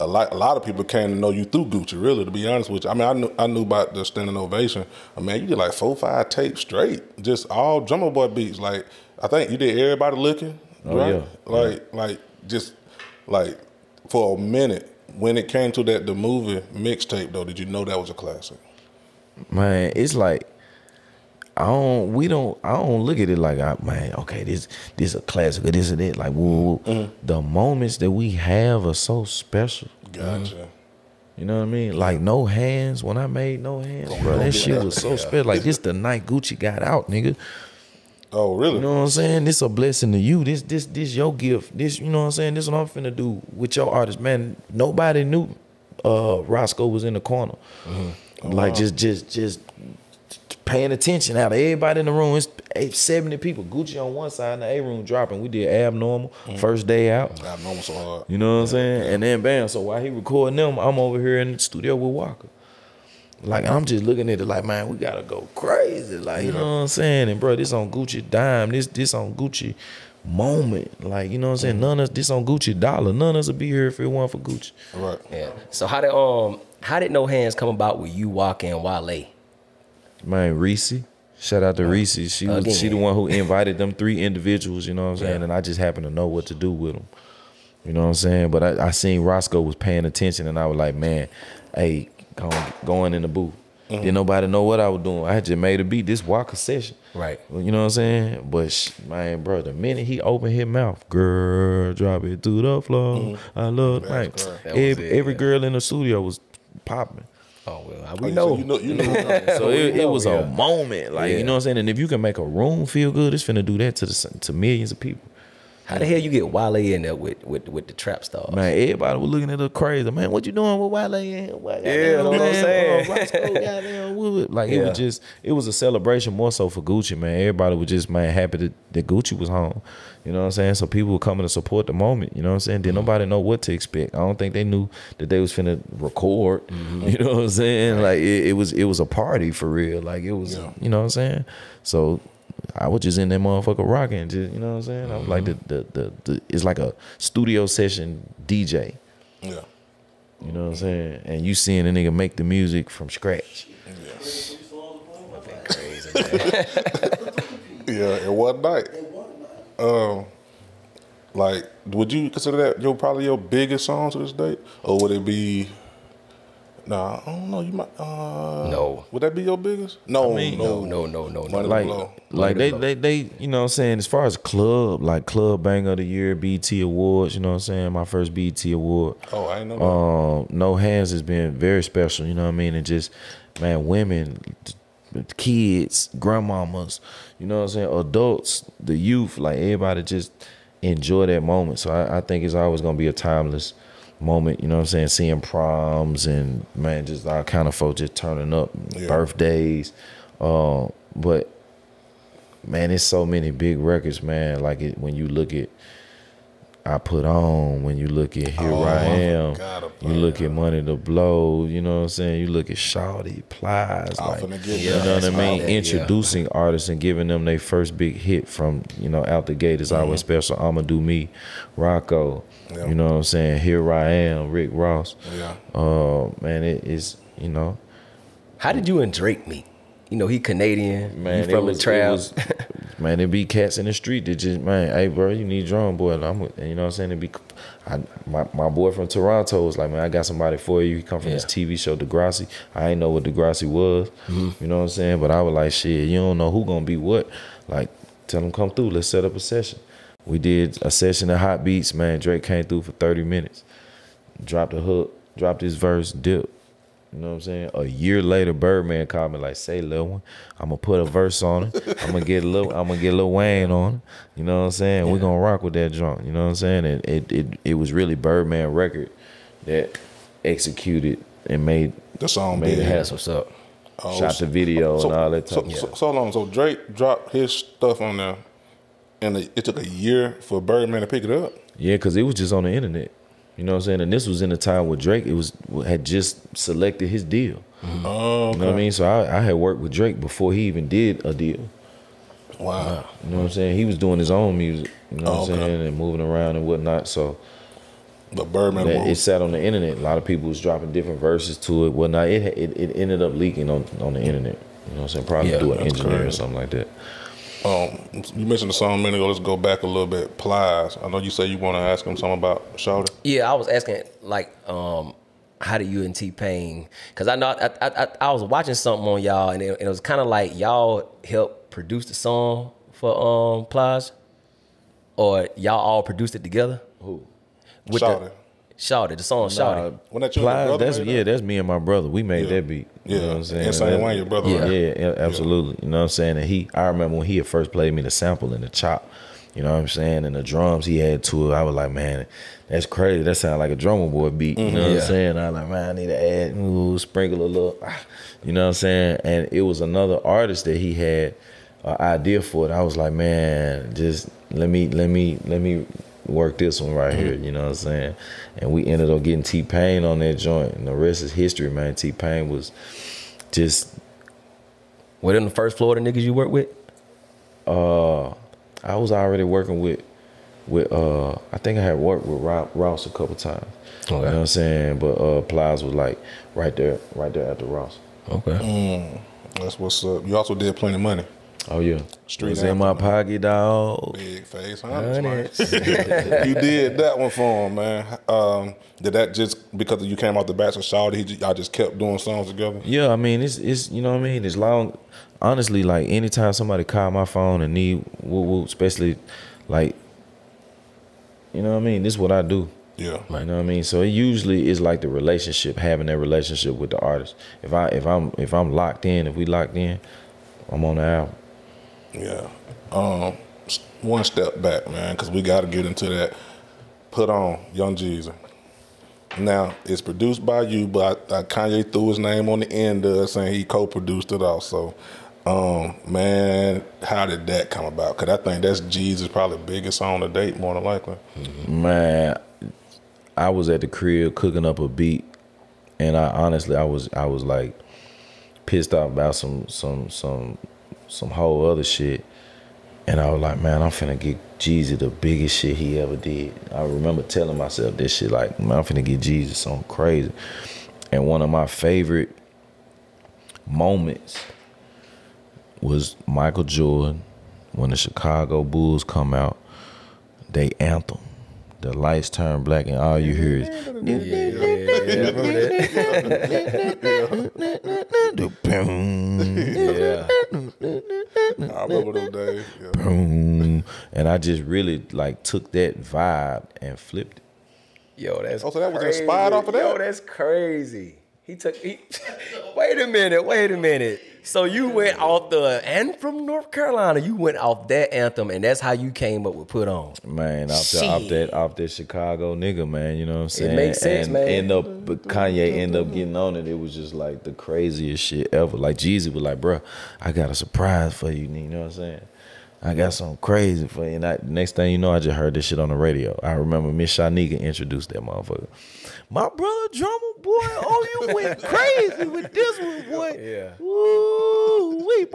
a lot of people came to know you through Gucci, really, to be honest with you. I mean, I knew about the Standing Ovation. I mean, you did like 4 or 5 tapes straight, just all Drumma Boy beats. Like, I think you did Everybody Looking, right? Like just like for a minute. When it came to the movie mixtape, though, did you know that was a classic? Man, it's like, I don't look at it like, man, okay, this a classic or this or that. Like, whoa. The moments that we have are so special. Gotcha. You know what I mean? Like, No Hands, when I made No Hands, bro, that shit was so special. Like, this the night Gucci got out, nigga. Oh, really? You know what I'm saying? This a blessing to you. This your gift. This, you know what I'm saying? This what I'm finna do with your artist, man. Nobody knew Roscoe was in the corner. Like, just paying attention out of everybody in the room. It's 70 people. Gucci on one side and the A room dropping. We did Abnormal, first day out. Abnormal so hard. You know what I'm saying? And then bam, so while he recording them, I'm over here in the studio with Walker. Like, I'm just looking at it like, man, we gotta go crazy. Like, you know what I'm saying? And bro, this on Gucci dime, this on Gucci moment. Like, you know what I'm saying? None of this on Gucci dollar. None of us would be here if it weren't for Gucci. Right. Yeah. So how did No Hands come about with you, Walker, and Wale? Man, Reese. Shout out to Reese. She the one who invited them 3 individuals, you know what I'm saying? And I just happened to know what to do with them. You know what I'm saying? But I seen Roscoe was paying attention and I was like, man, hey, going in the booth. Didn't nobody know what I was doing. I had just made a beat, this Walker session. Right. You know what I'm saying? But man, bro, the minute he opened his mouth, girl, drop it to the floor. I love it. Every girl in the studio was popping. Oh, well, we know. So you know. So it was a moment. Like, you know what I'm saying? And if you can make a room feel good, it's finna do that to millions of people. How the hell you get Wale in there with the trap stars? Man, everybody was looking at her crazy. Man, what you doing with Wale? Yeah, know what I'm saying? Roscoe, goddamn, like, it was a celebration more so for Gucci, man. Everybody was just, man, happy that Gucci was home. You know what I'm saying? So people were coming to support the moment. You know what I'm saying? Didn't nobody know what to expect. I don't think they knew that they was finna record. You know what I'm saying? Like, it was a party for real. Like, it was, you know what I'm saying? So I was just in that motherfucker rocking, just, you know what I'm saying? I was like it's like a studio session DJ. Yeah. You know what I'm saying? And you seeing a nigga make the music from scratch. Crazy, man. Yeah, in one night. Like, would you consider that probably your biggest song to this date? Or would it be... Nah, I don't know. You might. No. Would that be your biggest? No, I mean, no. Like they, you know what I'm saying? As far as club banger of the year, BT Awards, you know what I'm saying? My first BT Award. Oh, I ain't know that. No Hands has been very special, you know what I mean? And just, man, women, kids, grandmamas, you know what I'm saying? Adults, the youth, like, everybody just enjoy that moment. So I think it's always gonna be a timeless moment, you know what I'm saying? Seeing proms and, man, just all kind of folks just turning up, birthdays. But, man, it's so many big records, man. Like, when you look at I Put On, when you look at Here I Am, you look at Money to Blow, you know what I'm saying? You look at Shawty, Plies, like, you know what I mean? Introducing artists and giving them their first big hit from, you know, out the gate is always special. I'ma Do Me, Rocco, you know what I'm saying? Here I Am, Rick Ross. Man, it is, you know. How did you and Drake meet? You know, he Canadian, man, from the trap. Man, it be cats in the street that just, man, hey, bro, you need Drumma Boy. You know what I'm saying? It be, my boy from Toronto was like, man, I got somebody for you. He come from this TV show, Degrassi. I ain't know what Degrassi was. You know what I'm saying? But I was like, shit, you don't know who gonna be what. Like, tell him come through. Let's set up a session. We did a session of Hot Beats, man. Drake came through for 30 minutes. Dropped a hook, dropped his verse, dipped. You know what I'm saying? A year later, Birdman called me like, say, Lil One, I'm gonna put a verse on it. I'm gonna get Lil Wayne on it. You know what I'm saying? We're gonna rock with that joint. You know what I'm saying? And it was really Birdman record that executed and made the song made big. it happen. That's what's up. Shot the video and all that type of stuff. So long. So Drake dropped his stuff on there, and it took a year for Birdman to pick it up. Yeah, because it was just on the internet. You know what I'm saying? And this was in a time where Drake had just selected his deal. Oh, okay. You know what I mean? So I had worked with Drake before he even did a deal. Wow. You know what I'm saying? He was doing his own music, you know what I'm saying, and moving around and whatnot. So but Birdman, it sat on the internet. A lot of people was dropping different verses to it, whatnot. It ended up leaking on the internet. You know what I'm saying? Probably through an engineer or something like that. You mentioned the song a minute ago. Let's go back a little bit. Plies. I know you say you want to ask him something about Shawty. Yeah, I was asking like, how did you and T-Pain? Because I know I was watching something on y'all, and it was kind of like y'all helped produce the song for Plies, or y'all all produced it together. Who? With Shawty. Shawty, the song Shawty. When that you and your brother made that? That's me and my brother. We made that beat. You know what I'm saying? And same way your brother. Yeah, absolutely. You know what I'm saying? And I remember when he had first played me the sample and the chop, you know what I'm saying? And the drums he had to it, I was like, man, that's crazy. That sounded like a Drumma Boy beat. You know what I'm saying? I was like, man, I need to add, sprinkle a little, you know what I'm saying? And it was another artist that he had an idea for it. I was like, man, just let me work this one right here, you know what I'm saying? And we ended up getting T-Pain on that joint, and the rest is history, man. T-Pain was just... Were them the first Florida niggas you worked with? I was already working with I think I had worked with Ross a couple times. Okay. You know what I'm saying? But Plies was like right there after Ross. Okay. That's what's up. You also did Plenty Money. Oh yeah, Street was in my pocket, dog. Big face, honest, man. You did that one for him, man. Did that just because you came off the backs of Shawty? Y'all just kept doing songs together? Yeah, I mean it's you know what I mean. It's long. Honestly, like anytime somebody call my phone and need woo, especially like, you know what I mean. This is what I do. Yeah. You know what I mean. So it usually is like the relationship, having that relationship with the artist. If I'm locked in, if we locked in, I'm on the album. Yeah. One step back, man, because we got to get into that. Put On, Young Jeezy. Now, it's produced by you, but Kanye threw his name on the end of it, saying he co-produced it also. Man, how did that come about? Because I think that's Jeezy's probably biggest song to date, more than likely. Man, I was at the crib cooking up a beat, and I was like pissed off about some whole other shit. And I was like, man, I'm finna get Jeezy the biggest shit he ever did. I remember telling myself this shit like, man, I'm finna get Jeezy something crazy. And one of my favorite moments was Michael Jordan, when the Chicago Bulls come out, they anthem. The lights turn black and all you hear is I remember those days. Yeah. And I just really like took that vibe and flipped it. Yo, that's so that was inspired off of that? Yo, that's crazy. Wait a minute. So you went off and from North Carolina, you went off that anthem, and that's how you came up with Put On. Man, off that Chicago nigga, man, you know what I'm saying? It makes sense, man. Kanye ended up getting on it. It was just like the craziest shit ever. Like Jeezy was like, bro, I got a surprise for you, you know what I'm saying? I got something crazy for you. And next thing you know, I just heard this shit on the radio. I remember Miss Shanika introduced that motherfucker. My brother Drumma Boy, oh, you went crazy with this one, boy. Yeah. Woo, wee, and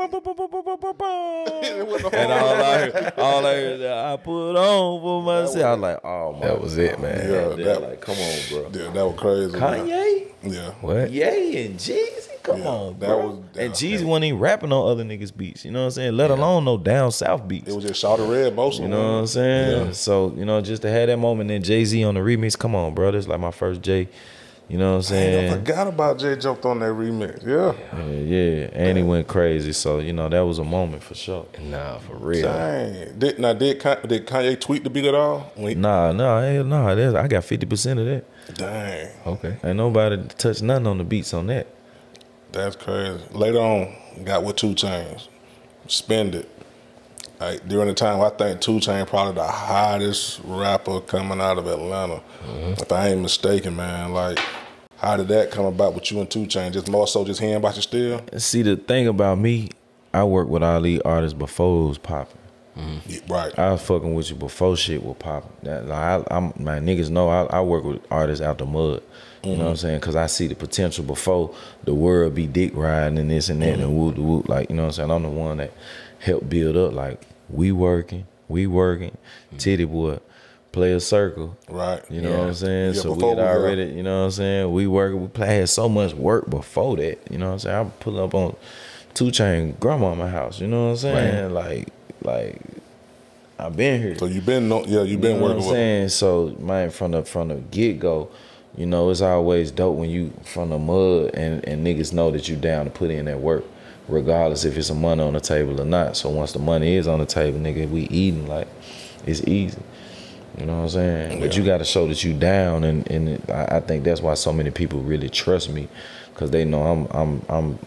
all I heard, I put on for myself. I was like, oh, man. That was it, man. Yeah, that, like, come on, bro. Yeah, that was crazy. Kanye? Man. Yeah. What? Yay and Jeezy? Come on, bro. And Jeezy wasn't even rapping on other niggas' beats, you know what I'm saying? Let alone no down south beats. It was just Shawty Red most of them. You know what I'm saying? Yeah. So, you know, just to have that moment, then Jay-Z on the remix, come on, bro. This is like my first Jay. You know what I'm saying? I forgot about Jay jumped on that remix. Yeah. Yeah. And he went crazy. So, you know, that was a moment for sure. Nah, for real. Dang. Did Kanye tweet the beat at all? Nah. I got 50% of that. Dang. Okay. Ain't nobody touched nothing on the beats on that. That's crazy. Later on, got with 2 Chainz. Spend It. Like, during the time, I think 2 Chainz probably the hottest rapper coming out of Atlanta. If I ain't mistaken, man. Like, how did that come about with you and 2 Chainz? Just more so just hearing about you still? See, the thing about me, I worked with all these artists before it was popping. Yeah, right. I was fucking with you before shit was popping. My niggas know I work with artists out the mud. You know what I'm saying? Because I see the potential before the world be dick riding and this and that and whoop the whoop. Like, you know what I'm saying? I'm the one that helped build up. Like, we working. Titty boy, play a circle. Right. You know what I'm saying? Yeah, so we had already, you know what I'm saying? We working. We had so much work before that. You know what I'm saying? I'm pulling up on 2 Chainz grandma in my house. You know what I'm saying? Right. Like I've been here. So you've been working with what I'm saying? So man, from the get go, you know, it's always dope when you from the mud and niggas know that you down to put in that work, regardless if it's some money on the table or not. So once the money is on the table, nigga, we eating, like, it's easy. You know what I'm saying? Yeah. But you got to show that you down, and I think that's why so many people really trust me, because they know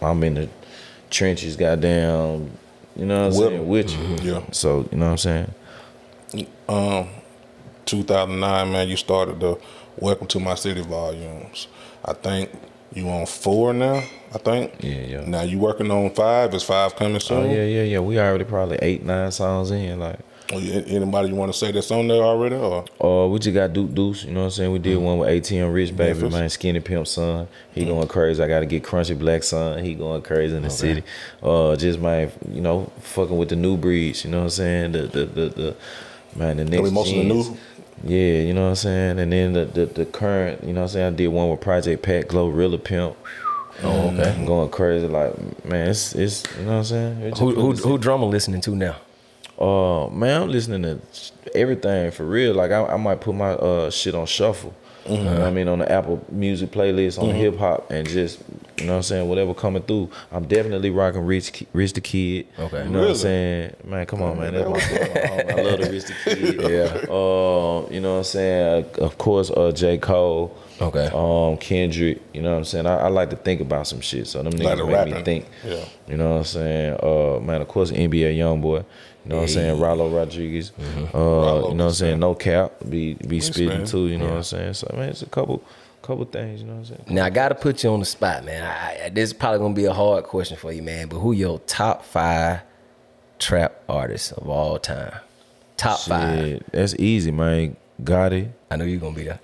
I'm in the trenches, goddamn. You know what I'm saying? With you. Yeah. So you know what I'm saying? 2009, man, you started the Welcome to My City volumes. I think you on 4 now, I think. Yeah. Now you working on 5. Is 5 coming soon? Oh, yeah. We already probably 8, 9 songs in, like. Anybody you want to say that's on there already, or? We just got Duke Deuce, you know what I'm saying? We did one with ATM Rich Baby, Memphis. Man, Skinny Pimp Son. He going crazy. I got to get Crunchy Black Son. He going crazy in the city. Just, man, you know, fucking with the new breeds, you know what I'm saying? The next most of the new? Yeah, you know what I'm saying? And then the current, you know what I'm saying? I did one with Project Pat, Glorilla Pimp. Oh, okay. I'm going crazy, like, man, it's you know what I'm saying? Who Drumma listening to now? Man, I'm listening to everything for real. Like I might put my shit on shuffle. You know what I mean, on the Apple Music playlist, on hip hop, and just, you know what I'm saying, whatever coming through. I'm definitely rocking Rich the Kid. Okay. You know what I'm saying? Man, come on, man. That's my brother. I love the Rich the Kid. Yeah. You know what I'm saying? Of course, J. Cole. Okay. Kendrick. You know what I'm saying? I like to think about some shit, so them niggas make me think. Yeah. You know what I'm saying? Man, of course, NBA Youngboy. You know what I'm saying? Rallo Rodriguez. You know what I'm saying? No Cap. Be spitting too, you know what I'm saying? So, man, it's a couple things, you know what I'm saying? Now, I got to put you on the spot, man. This is probably going to be a hard question for you, man, but who your top 5 trap artists of all time? Top 5. That's easy, man. Gotti. I know you're going to be there.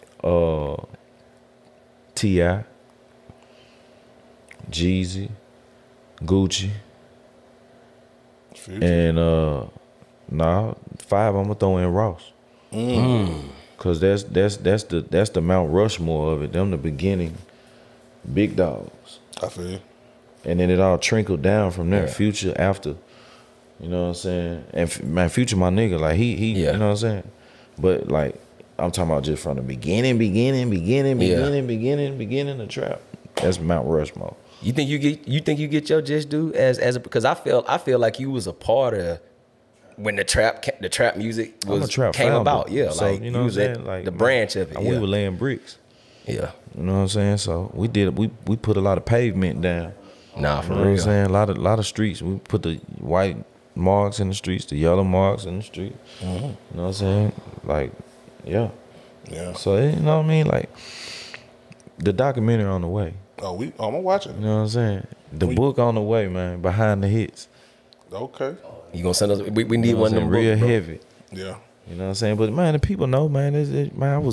T.I. Jeezy. Gucci. Future. And 5 I'm gonna throw in Ross. Cause that's the Mount Rushmore of it. Them the beginning big dogs. I feel you. And then it all trickled down from there. Yeah. Future after. You know what I'm saying? And man, Future my nigga. Like he you know what I'm saying? But like I'm talking about just from the beginning of trap. That's Mount Rushmore. You think you get your just due as a, because I feel like you was a part of when the trap music came about. Yeah, so, like you know you what was I'm at saying? Like, the branch of it. We were laying bricks. Yeah. You know what I'm saying? So we put a lot of pavement down. Nah, for you know real. What I'm saying? A lot of streets. We put the white marks in the streets, the yellow marks in the street. You know what I'm saying? Like, yeah. So you know what I mean? Like the documentary on the way. I'm gonna watch it. You know what I'm saying? The book on the way, man. Behind the hits. Okay. You gonna send us? We need You know one of them real books, bro. heavy. Yeah. You know what I'm saying? But man, the people know, man. Man,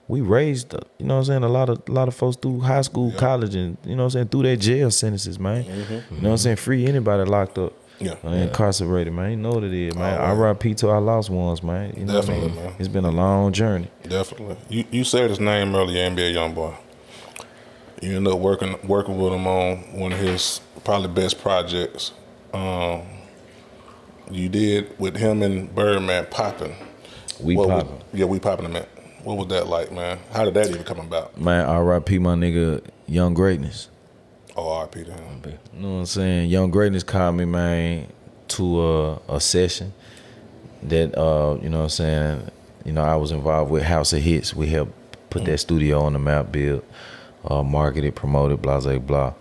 we raised, you know what I'm saying, a lot of folks through high school, college, and you know what I'm saying, through their jail sentences, man. You know what I'm saying? Free anybody locked up. Yeah. Incarcerated, man. You know what it is, man. All right. R.I.P. to our lost ones, man. You know Definitely, what I mean? man. It's been a long journey. Definitely. You said his name earlier, NBA Youngboy. You ended up working with him on one of his probably best projects. You did with him and Birdman, Poppin'. We Poppin'. Yeah, We Poppin', man. What was that like, man? How did that even come about? Man, R.I.P. my nigga, Young Greatness. Oh, R.I.P. to him. You know what I'm saying? Young Greatness called me, man, to a session that, you know what I'm saying, you know, I was involved with House of Hits. We helped put that studio on the map, build, market it, promote it, blah, blah, blah.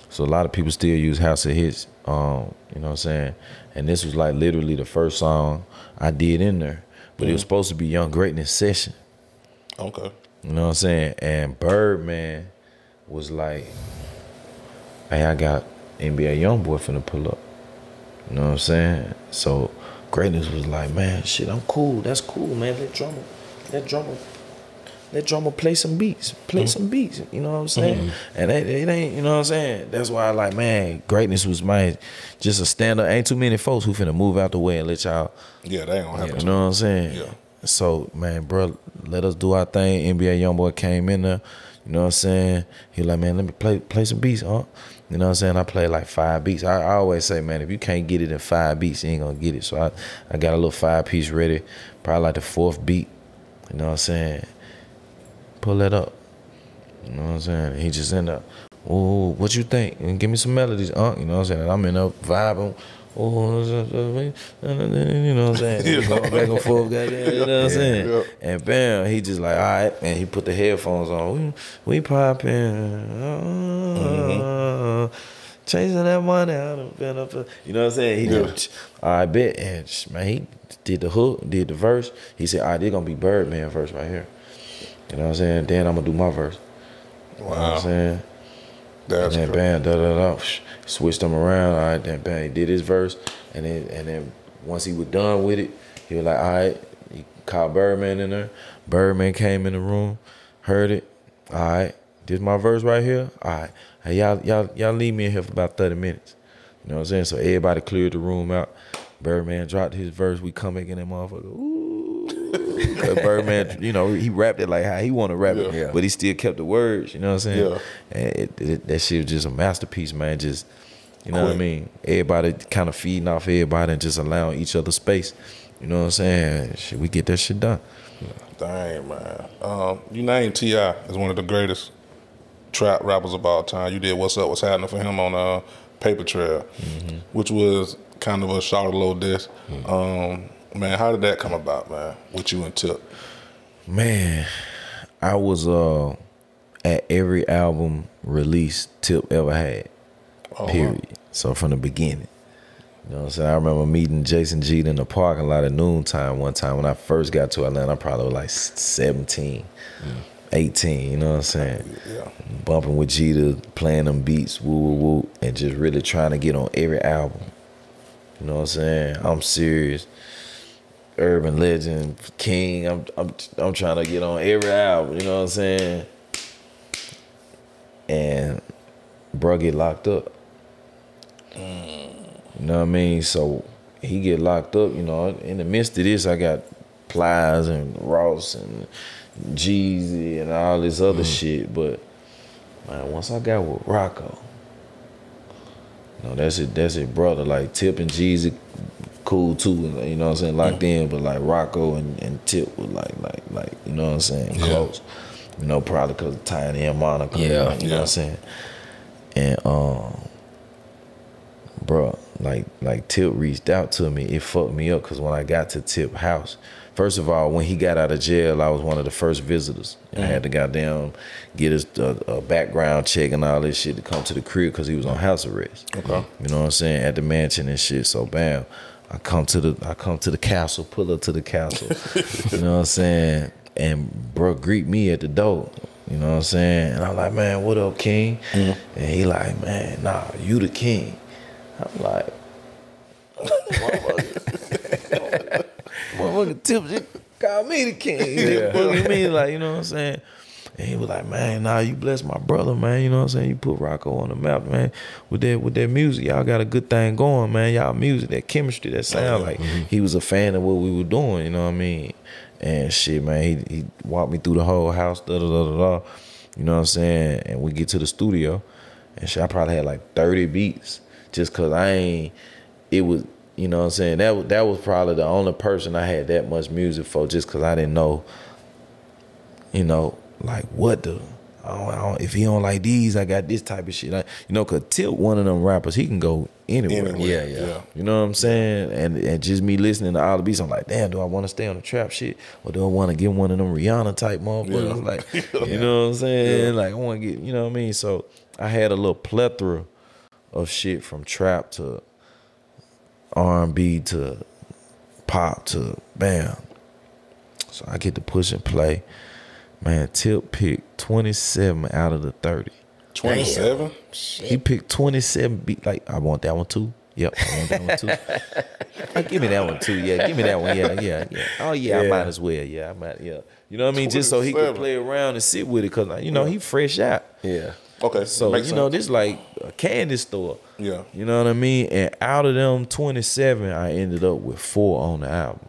So a lot of people still use House of Hits, you know what I'm saying? And this was like literally the first song I did in there. But it was supposed to be Young Greatness session. Okay. You know what I'm saying? And Birdman was like, hey, I got NBA Youngboy finna pull up. You know what I'm saying? So Greatness was like, man, shit, I'm cool. That's cool, man. Let drummer play some beats. Play some beats. You know what I'm saying? And it ain't, you know what I'm saying? That's why I like, man, Greatness was just a stand-up. Ain't too many folks who finna move out the way and let y'all. Yeah, that ain't gonna happen. You know what I'm saying? Yeah. So, man, bro, let us do our thing. NBA Youngboy came in there. You know what I'm saying? He like, man, let me play some beats, huh? You know what I'm saying? I played like 5 beats. I always say, man, if you can't get it in 5 beats, you ain't gonna get it. So I got a little 5-piece ready, probably like the 4th beat. You know what I'm saying? Pull that up. You know what I'm saying? He just in there, oh, what you think? And give me some melodies, You know what I'm saying? And I'm in there vibing. Oh, you know what I'm saying? Yeah. Going back and forth, goddamn, you know what I'm saying? Yeah. And bam, he just like, all right, and he put the headphones on. We popping, chasing that money out of been up. You know what I'm saying? He just, I bet, and man, he did the hook, did the verse. He said, all right, they're gonna be Birdman verse right here. You know what I'm saying? Then I'm gonna do my verse. Wow. You know what I'm saying? That's and then bam, switched him around. All right, then bam, he did his verse, and then once he was done with it, he was like, all right, he called Birdman in there. Birdman came in the room, heard it. All right, this my verse right here. All right, hey, y'all leave me in here for about 30 minutes. You know what I'm saying? So everybody cleared the room out. Birdman dropped his verse. We come back in that motherfucker. Ooh. Birdman, you know, he rapped it like how he want to rap it, but he still kept the words. You know what I'm saying? Yeah. And that shit was just a masterpiece, man. Just, you know what I mean? Everybody kind of feeding off everybody and just allowing each other space. You know what I'm saying? Shit, we get that shit done. Dang, man. You named T.I. as one of the greatest trap rappers of all time. You did What's Up, What's Happening for him on Paper Trail, which was kind of a short little diss. Man, how did that come about, man, with you and Tip? Man, I was at every album release Tip ever had, period. Wow. So from the beginning. You know what I'm saying? I remember meeting Jason Jeet in the parking lot at noontime one time when I first got to Atlanta. I probably was like 17, 18, you know what I'm saying? Yeah. Bumping with Jeter, playing them beats, woo, woo, woo, and just really trying to get on every album. You know what I'm saying? I'm serious. Urban Legend, King, I'm trying to get on every album, you know what I'm saying? And bro get locked up. You know what I mean? So he get locked up, you know. In the midst of this, I got Plies and Ross and Jeezy and all this other shit. But man, once I got with Rocco, you know, that's it, brother. Like Tip and Jeezy, cool too, you know what I'm saying, locked in. But like Rocco and Tip was like, you know what I'm saying, close. You know, probably because of Tiny and Monica. Yeah, you know what I'm saying. And bro, like Tip reached out to me. It fucked me up because when I got to Tip house, first of all, when he got out of jail, I was one of the first visitors. I had to goddamn get his a background check and all this shit to come to the crib because he was on house arrest. Okay, you know what I'm saying, at the mansion and shit. So bam, I come to the castle, pull up to the castle. You know what I'm saying, and bro greet me at the door. You know what I'm saying, and I'm like, man, what up, King? And he like, man, nah, you the king. I'm like, Motherfucker Tip just called me the king. Yeah. You know what I mean? Like, you know what I'm saying? And he was like, man, nah, you bless my brother, man. You know what I'm saying? You put Rocco on the map, man. With that music, y'all got a good thing going, man. Y'all music, that chemistry, that sound. Like, he was a fan of what we were doing, you know what I mean? And shit, man, he walked me through the whole house, da-da-da-da-da. You know what I'm saying? And we get to the studio, and shit, I probably had like 30 beats just because it was, you know what I'm saying? That was probably the only person I had that much music for just because I didn't know, you know, like what the, if he don't like these, I got this type of shit. Like, you know, cause Tip, one of them rappers, he can go anywhere. Yeah. You know what I'm saying? And just me listening to all the beats, I'm like, damn, do I want to stay on the trap shit, or do I want to get one of them Rihanna type motherfuckers? Yeah. Like, you know what I'm saying? Like, I want to get, you know what I mean? So I had a little plethora of shit from trap to R&B to pop to bam. So I get to push and play. Man, Tip picked 27 out of the 30. 27? He picked 27 beats. Like, I want that one too. Yep, I want that one too. Give me that one too. Yeah, give me that one. Yeah. Oh yeah, I might as well. Yeah, I might. Yeah, you know what I mean? Just so he could play around and sit with it, cause you know he fresh out. Yeah. Okay. So you know this like a candy store. Yeah. You know what I mean? And out of them 27, I ended up with 4 on the album.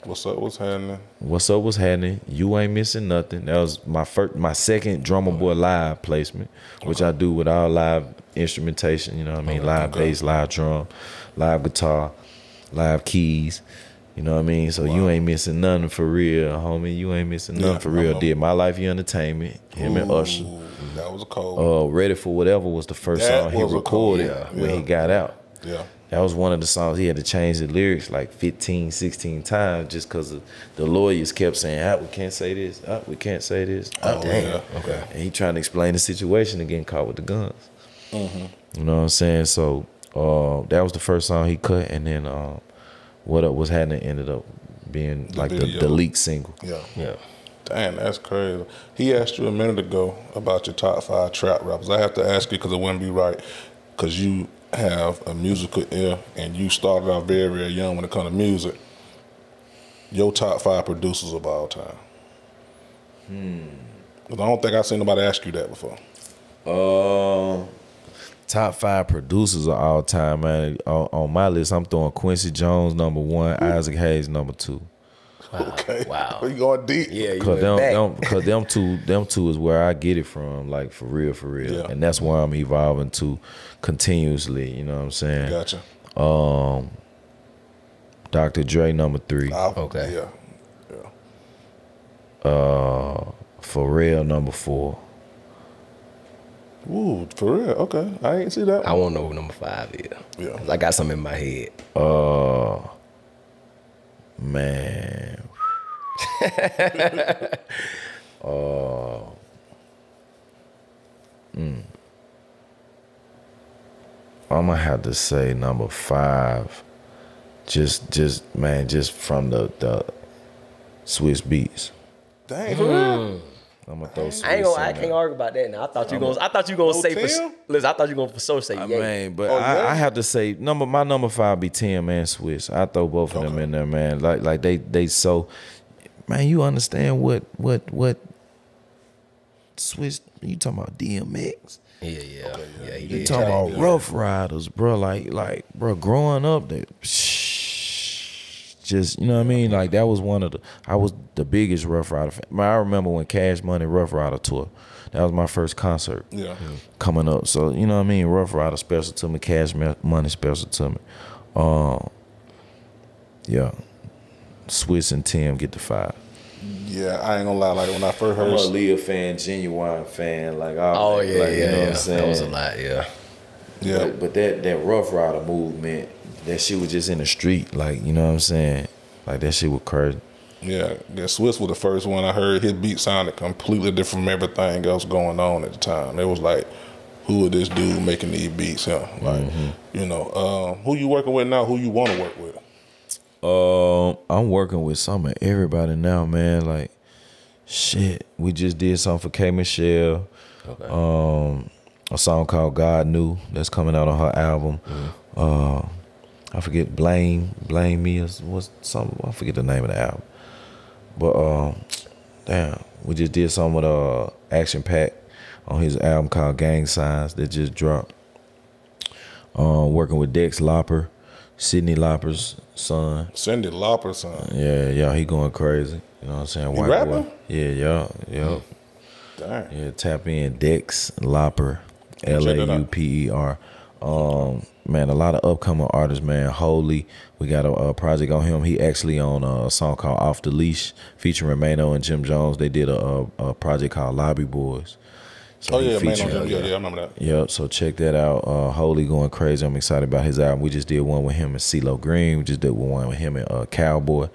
What's up? What's happening? What's up? What's happening? You Ain't Missing Nothing. That was my second Drumma Boy live placement, which I do with all live instrumentation. You know what I mean? Live bass, live drum, live guitar, live keys. You know what I mean? So You Ain't Missing Nothing for real, homie. You Ain't Missing Nothing for real. Did My Life Your Entertainment. Him and Usher. That was a cold. Ready for Whatever was the first song he recorded when he got out. Yeah. That was one of the songs he had to change the lyrics like 15, 16 times just because the lawyers kept saying, we can't say this, we can't say this. Oh, damn. Yeah. Okay. And he trying to explain the situation and getting caught with the guns. Mm-hmm. You know what I'm saying? So that was the first song he cut, and then What Up Was Happening ended up being like the leak single. Yeah. Damn, that's crazy. He asked you a minute ago about your top 5 trap rappers. I have to ask you because it wouldn't be right, because you have a musical ear and you started out very, very young when it comes to music. Your top 5 producers of all time. Because I don't think I've seen nobody ask you that before. Top 5 producers of all time, man. On my list, I'm throwing Quincy Jones number 1, Isaac Hayes number 2. Okay. Wow. You going deep? Yeah, you Cause went back. them two is where I get it from, like for real. Yeah. And that's where I'm evolving to continuously, you know what I'm saying? Gotcha. Dr. Dre number 3. Okay. Yeah. Pharrell number 4. Ooh, for real? Okay. I ain't see that I one. want to know who number 5 is. Yeah. 'Cause I got something in my head. Man. I'm gonna have to say number 5. Just from the Swiss Beats. Dang, for real? I'm gonna throw Swiss. I can't argue about that now. I thought you gonna say Tim? listen, I thought you gonna for sure say I yeah. mean, but yeah? I have to say my number 5 be Tim and Swiss. I throw both of them in there, man. Like they so, man. You understand what Swiss? You talking about DMX? Yeah. Yeah, he You did. talking about Rough Riders, bro? Like, bro, growing up, just you know what I mean. Like that was I was the biggest Rough Rider fan. Man, I remember when Cash Money Rough Rider tour. That was my first concert. Yeah. Coming up, so you know what I mean. Rough Rider special to me. Cash Money special to me. Yeah. Swiss and Tim get the 5. Yeah, I ain't gonna lie. Like when I first heard, I'm a Leah fan, Genuine fan. Like, you know what I'm saying? That was a lot, yeah. yeah, But that Rough Rider movement, that shit was just in the street. Like, you know what I'm saying? Like that shit was crazy. yeah, that Swiss was the first one I heard. His beat sounded completely different from everything else going on at the time. It was like, who is this dude making these beats? Yeah, like, you know, who you working with now? Who you want to work with? I'm working with some of everybody now, man. Like, shit, we just did something for K Michelle. Okay. A song called God Knew that's coming out on her album. I forget, Blame Me or what's something. I forget the name of the album. But damn, we just did some with Action Pack on his album called Gang Signs that just dropped. Working with Dex Lopper, Sydney Lauper's son. Cindy Lauper's son. Yeah, he going crazy. You know what I'm saying? He rapping? Boy. Yeah. Dang. Yeah, tap in Dex Lopper, Lauper. Man, a lot of upcoming artists, man. Holy, we got a project on him. He actually on a song called Off the Leash featuring Mano and Jim Jones. They did a project called Lobby Boys. So yeah, I remember that. Yep, so check that out. Holy going crazy. I'm excited about his album. We just did one with him and CeeLo Green. We just did one with him and Cowboy.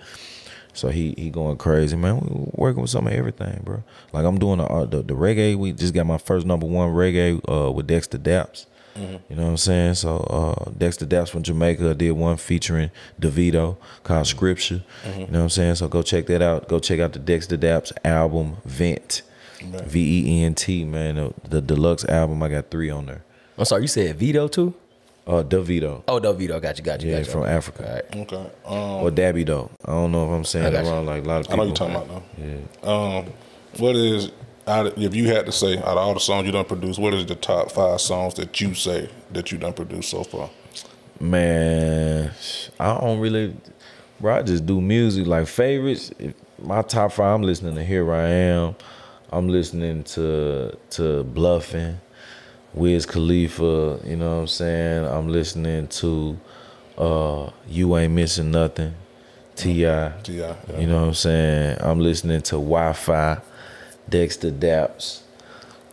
So he going crazy, man. We working with some of everything, bro. Like I'm doing the reggae. We just got my first #1 reggae with Dexter Daps. You know what I'm saying? So Dexter Daps from Jamaica did one featuring DeVito called Scripture. You know what I'm saying? So go check that out. Go check out the Dexter Daps album, Vent. VENT, man. The deluxe album, I got 3 on there. I'm sorry, you said Vito too? DeVito. Oh, DeVito, got you. Yeah, from Africa. All right. Okay. Or Davido. I don't know if I'm saying it wrong. Like a lot of people. I know you're talking about now. Yeah. What is, if you had to say, out of all the songs you done produced, what is the top 5 songs that you say that you done produced so far? Man, I don't really, bro. I just do music like favorites. My top 5, I'm listening to Here I Am. I'm listening to Bluffin', Wiz Khalifa, you know what I'm saying? I'm listening to You Ain't Missing Nothing, T.I. Yeah. You know what I'm saying? I'm listening to Wi-Fi, Dexter Daps,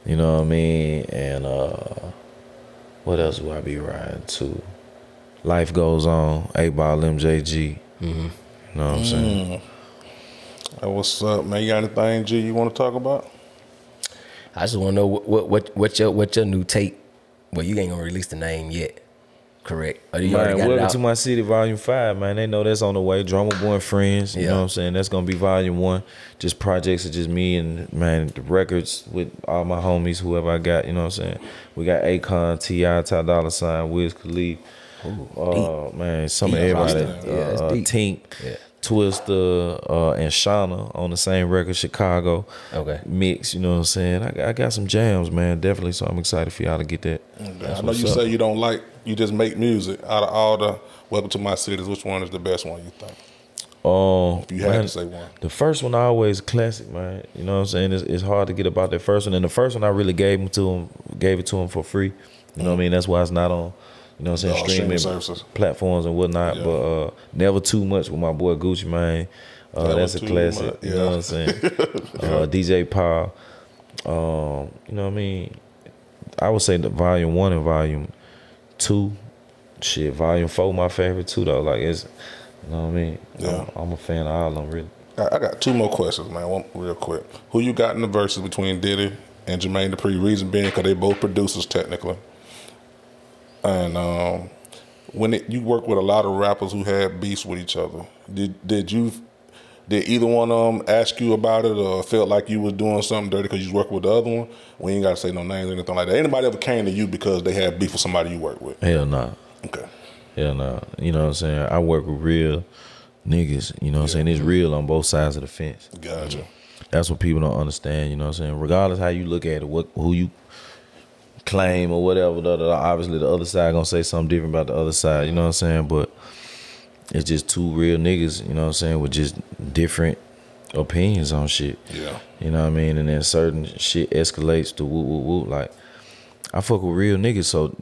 you know what I mean? And what else will I be riding to? Life Goes On, 8-Ball MJG. You know what I'm saying? Hey, what's up, man? You got anything, G, you want to talk about? I just want to know what your new tape. Well, you ain't gonna release the name yet, correct? Or you already got it Welcome out? to My City, Volume 5, man. They know that's on the way. Drumma Boy and Friends, you know what I'm saying? That's gonna be Volume 1. Just projects of just me and, man, the records with all my homies, whoever I got, you know what I'm saying? We got Akon, T.I., Ty Dolla $ign, Wiz Khalifa. Man, some of everybody. That's deep. Tink. Yeah. Twister and Shauna on the same record, Chicago. Okay. Mix, you know what I'm saying? I got some jams, man, definitely. So I'm excited for y'all to get that. I know you say you don't like, you just make music. Out of all the Welcome to My Cities, which one is the best one you think? If you had to say one. The first one always classic, man. You know what I'm saying? It's hard to get about that first one. And the first one I really gave it to him for free. You know what I mean? That's why it's not on, you know what I'm saying, streaming services, platforms and whatnot. Yeah. But Never Too Much with my boy Gucci Mane. That's a classic. You know what I'm saying? DJ Paul. You know what I mean? I would say the Volume 1 and Volume 2. Shit, Volume 4 my favorite too though. Like it's, you know what I mean? Yeah. I'm a fan of all of them, really. I got 2 more questions, man. One real quick. Who you got in the verses between Diddy and Jermaine Dupri? Reason being because they both producers technically. And when you work with a lot of rappers who had beefs with each other, did either one of them ask you about it or felt like you was doing something dirty because you was working with the other one? We ain't got to say no names or anything like that. Anybody ever came to you because they had beef with somebody you work with? Hell nah. Okay. Hell nah. You know what I'm saying? I work with real niggas. You know what I'm saying? It's real on both sides of the fence. Gotcha. That's what people don't understand. You know what I'm saying? Regardless how you look at it, who you claim or whatever, obviously the other side gonna say something different about the other side, you know what I'm saying? But it's just 2 real niggas, you know what I'm saying, with just different opinions on shit. Yeah. You know what I mean? And then certain shit escalates to whoop, whoop, whoop. Like, I fuck with real niggas, so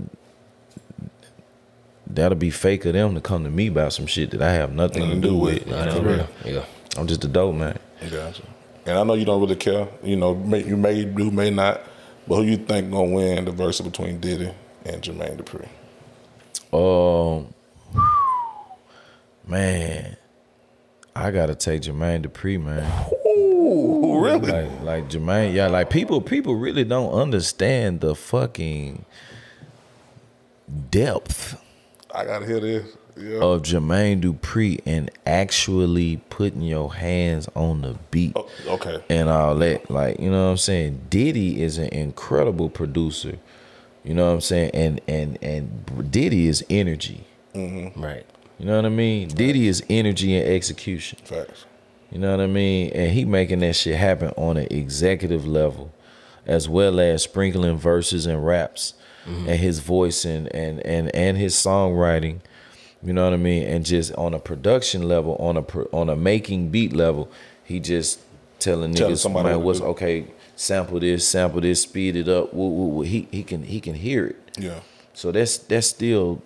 that'll be fake of them to come to me about some shit that I have nothing to do with. You know what I mean? Yeah. I'm just a dope man. Gotcha. And I know you don't really care, you know, you may do, may not. But who you think gonna win the verse between Diddy and Jermaine Dupri? Man, I gotta take Jermaine Dupri, man. Ooh, really? Like Jermaine, yeah. Like people really don't understand the fucking depth. I gotta hear this. Yeah. Of Jermaine Dupri and actually putting your hands on the beat. Oh, okay. And all that. Like, you know what I'm saying? Diddy is an incredible producer. You know what I'm saying? And Diddy is energy. Right. You know what I mean? Diddy is energy and execution. Facts. You know what I mean? And he making that shit happen on an executive level, as well as sprinkling verses and raps, and his voice and his songwriting. You know what I mean? And just on a production level, on a making beat level, he just telling niggas, man, what's okay? Sample this, speed it up. He can hear it. Yeah. So that's still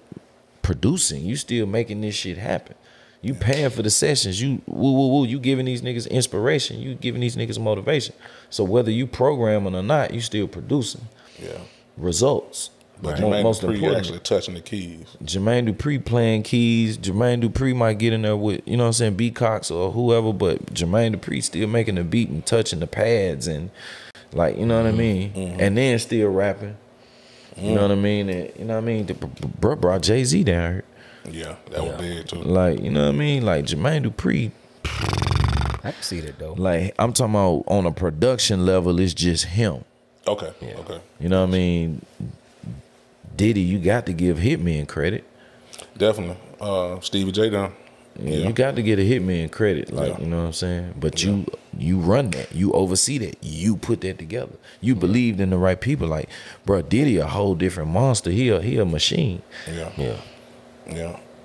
producing. You still making this shit happen. You paying for the sessions. You you giving these niggas inspiration. You giving these niggas motivation. So whether you programming or not, you still producing. Yeah. Results. But Jermaine Dupri actually touching the keys. Jermaine Dupri playing keys. Jermaine Dupri might get in there with, you know what I'm saying, B Cox or whoever, but Jermaine Dupri still making the beat and touching the pads and like, you know what I mean? And then still rapping. You know what I mean? And, you know what I mean? Bro brought Jay-Z down here. Yeah, that was big too. Like, you know what I mean? Like Jermaine Dupri. I can see that though. Like, I'm talking about on a production level, it's just him. Okay. Okay. You know what I mean? Diddy, you got to give Hitman credit. Definitely. Stevie J down. Yeah, you got to get a Hitman credit, like, you know what I'm saying? But you run that, you oversee that, you put that together. You believed in the right people. Like, bro, Diddy a whole different monster. He a machine. Yeah.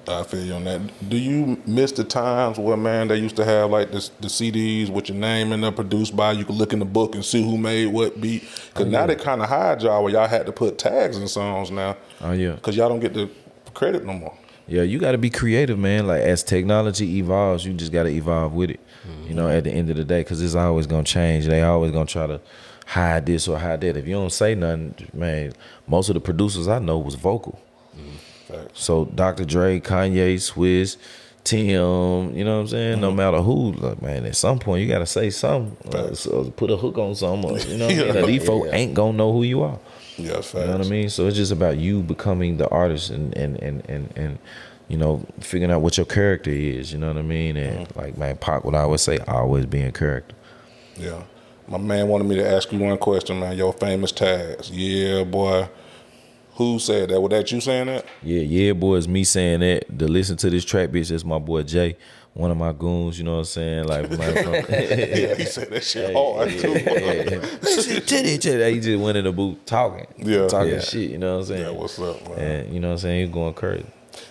I feel you on that. Do you miss the times where, man, they used to have like the CDs with your name in there, produced by, you could look in the book and see who made what beat? Because now they kind of hide y'all where y'all had to put tags in songs now. Oh, yeah. Because y'all don't get the credit no more. Yeah, you got to be creative, man. Like, as technology evolves, you just got to evolve with it, you know, at the end of the day, because it's always going to change. They always going to try to hide this or hide that. If you don't say nothing, man, most of the producers I know was vocal. So Dr. Dre, Kanye, Swizz, Tim, you know what I'm saying? No matter who, like, man, at some point you got to say something. So put a hook on something. You know what I mean? These folk ain't going to know who you are. Yeah, facts. You know what I mean? So it's just about you becoming the artist and you know, figuring out what your character is, you know what I mean? And like, man, Pac would always say, always be in character. Yeah. My man wanted me to ask you one question, man. Your famous tags. Yeah, boy. Who said that? Was that you saying that? Yeah, boy, it's me saying that. To listen to this track, bitch, that's my boy Jay, one of my goons, you know what I'm saying? Like, yeah, he said that shit hard too. He just went in the booth talking shit, you know what I'm saying? Yeah, what's up, man? And you know what I'm saying? He's going crazy.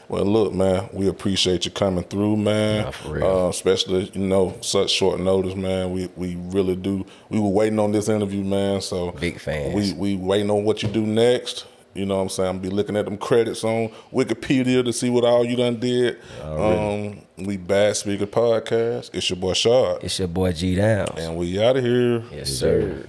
Well, look, man, we appreciate you coming through, man. Nah, for real. Especially, you know, such short notice, man. We really do. We were waiting on this interview, man. So big fans. We waiting on what you do next. You know what I'm saying? I'm be looking at them credits on Wikipedia to see what all you done did. We Bad Speaker Podcast. It's your boy Shad. It's your boy G Downs. And we out of here. Yes, sir.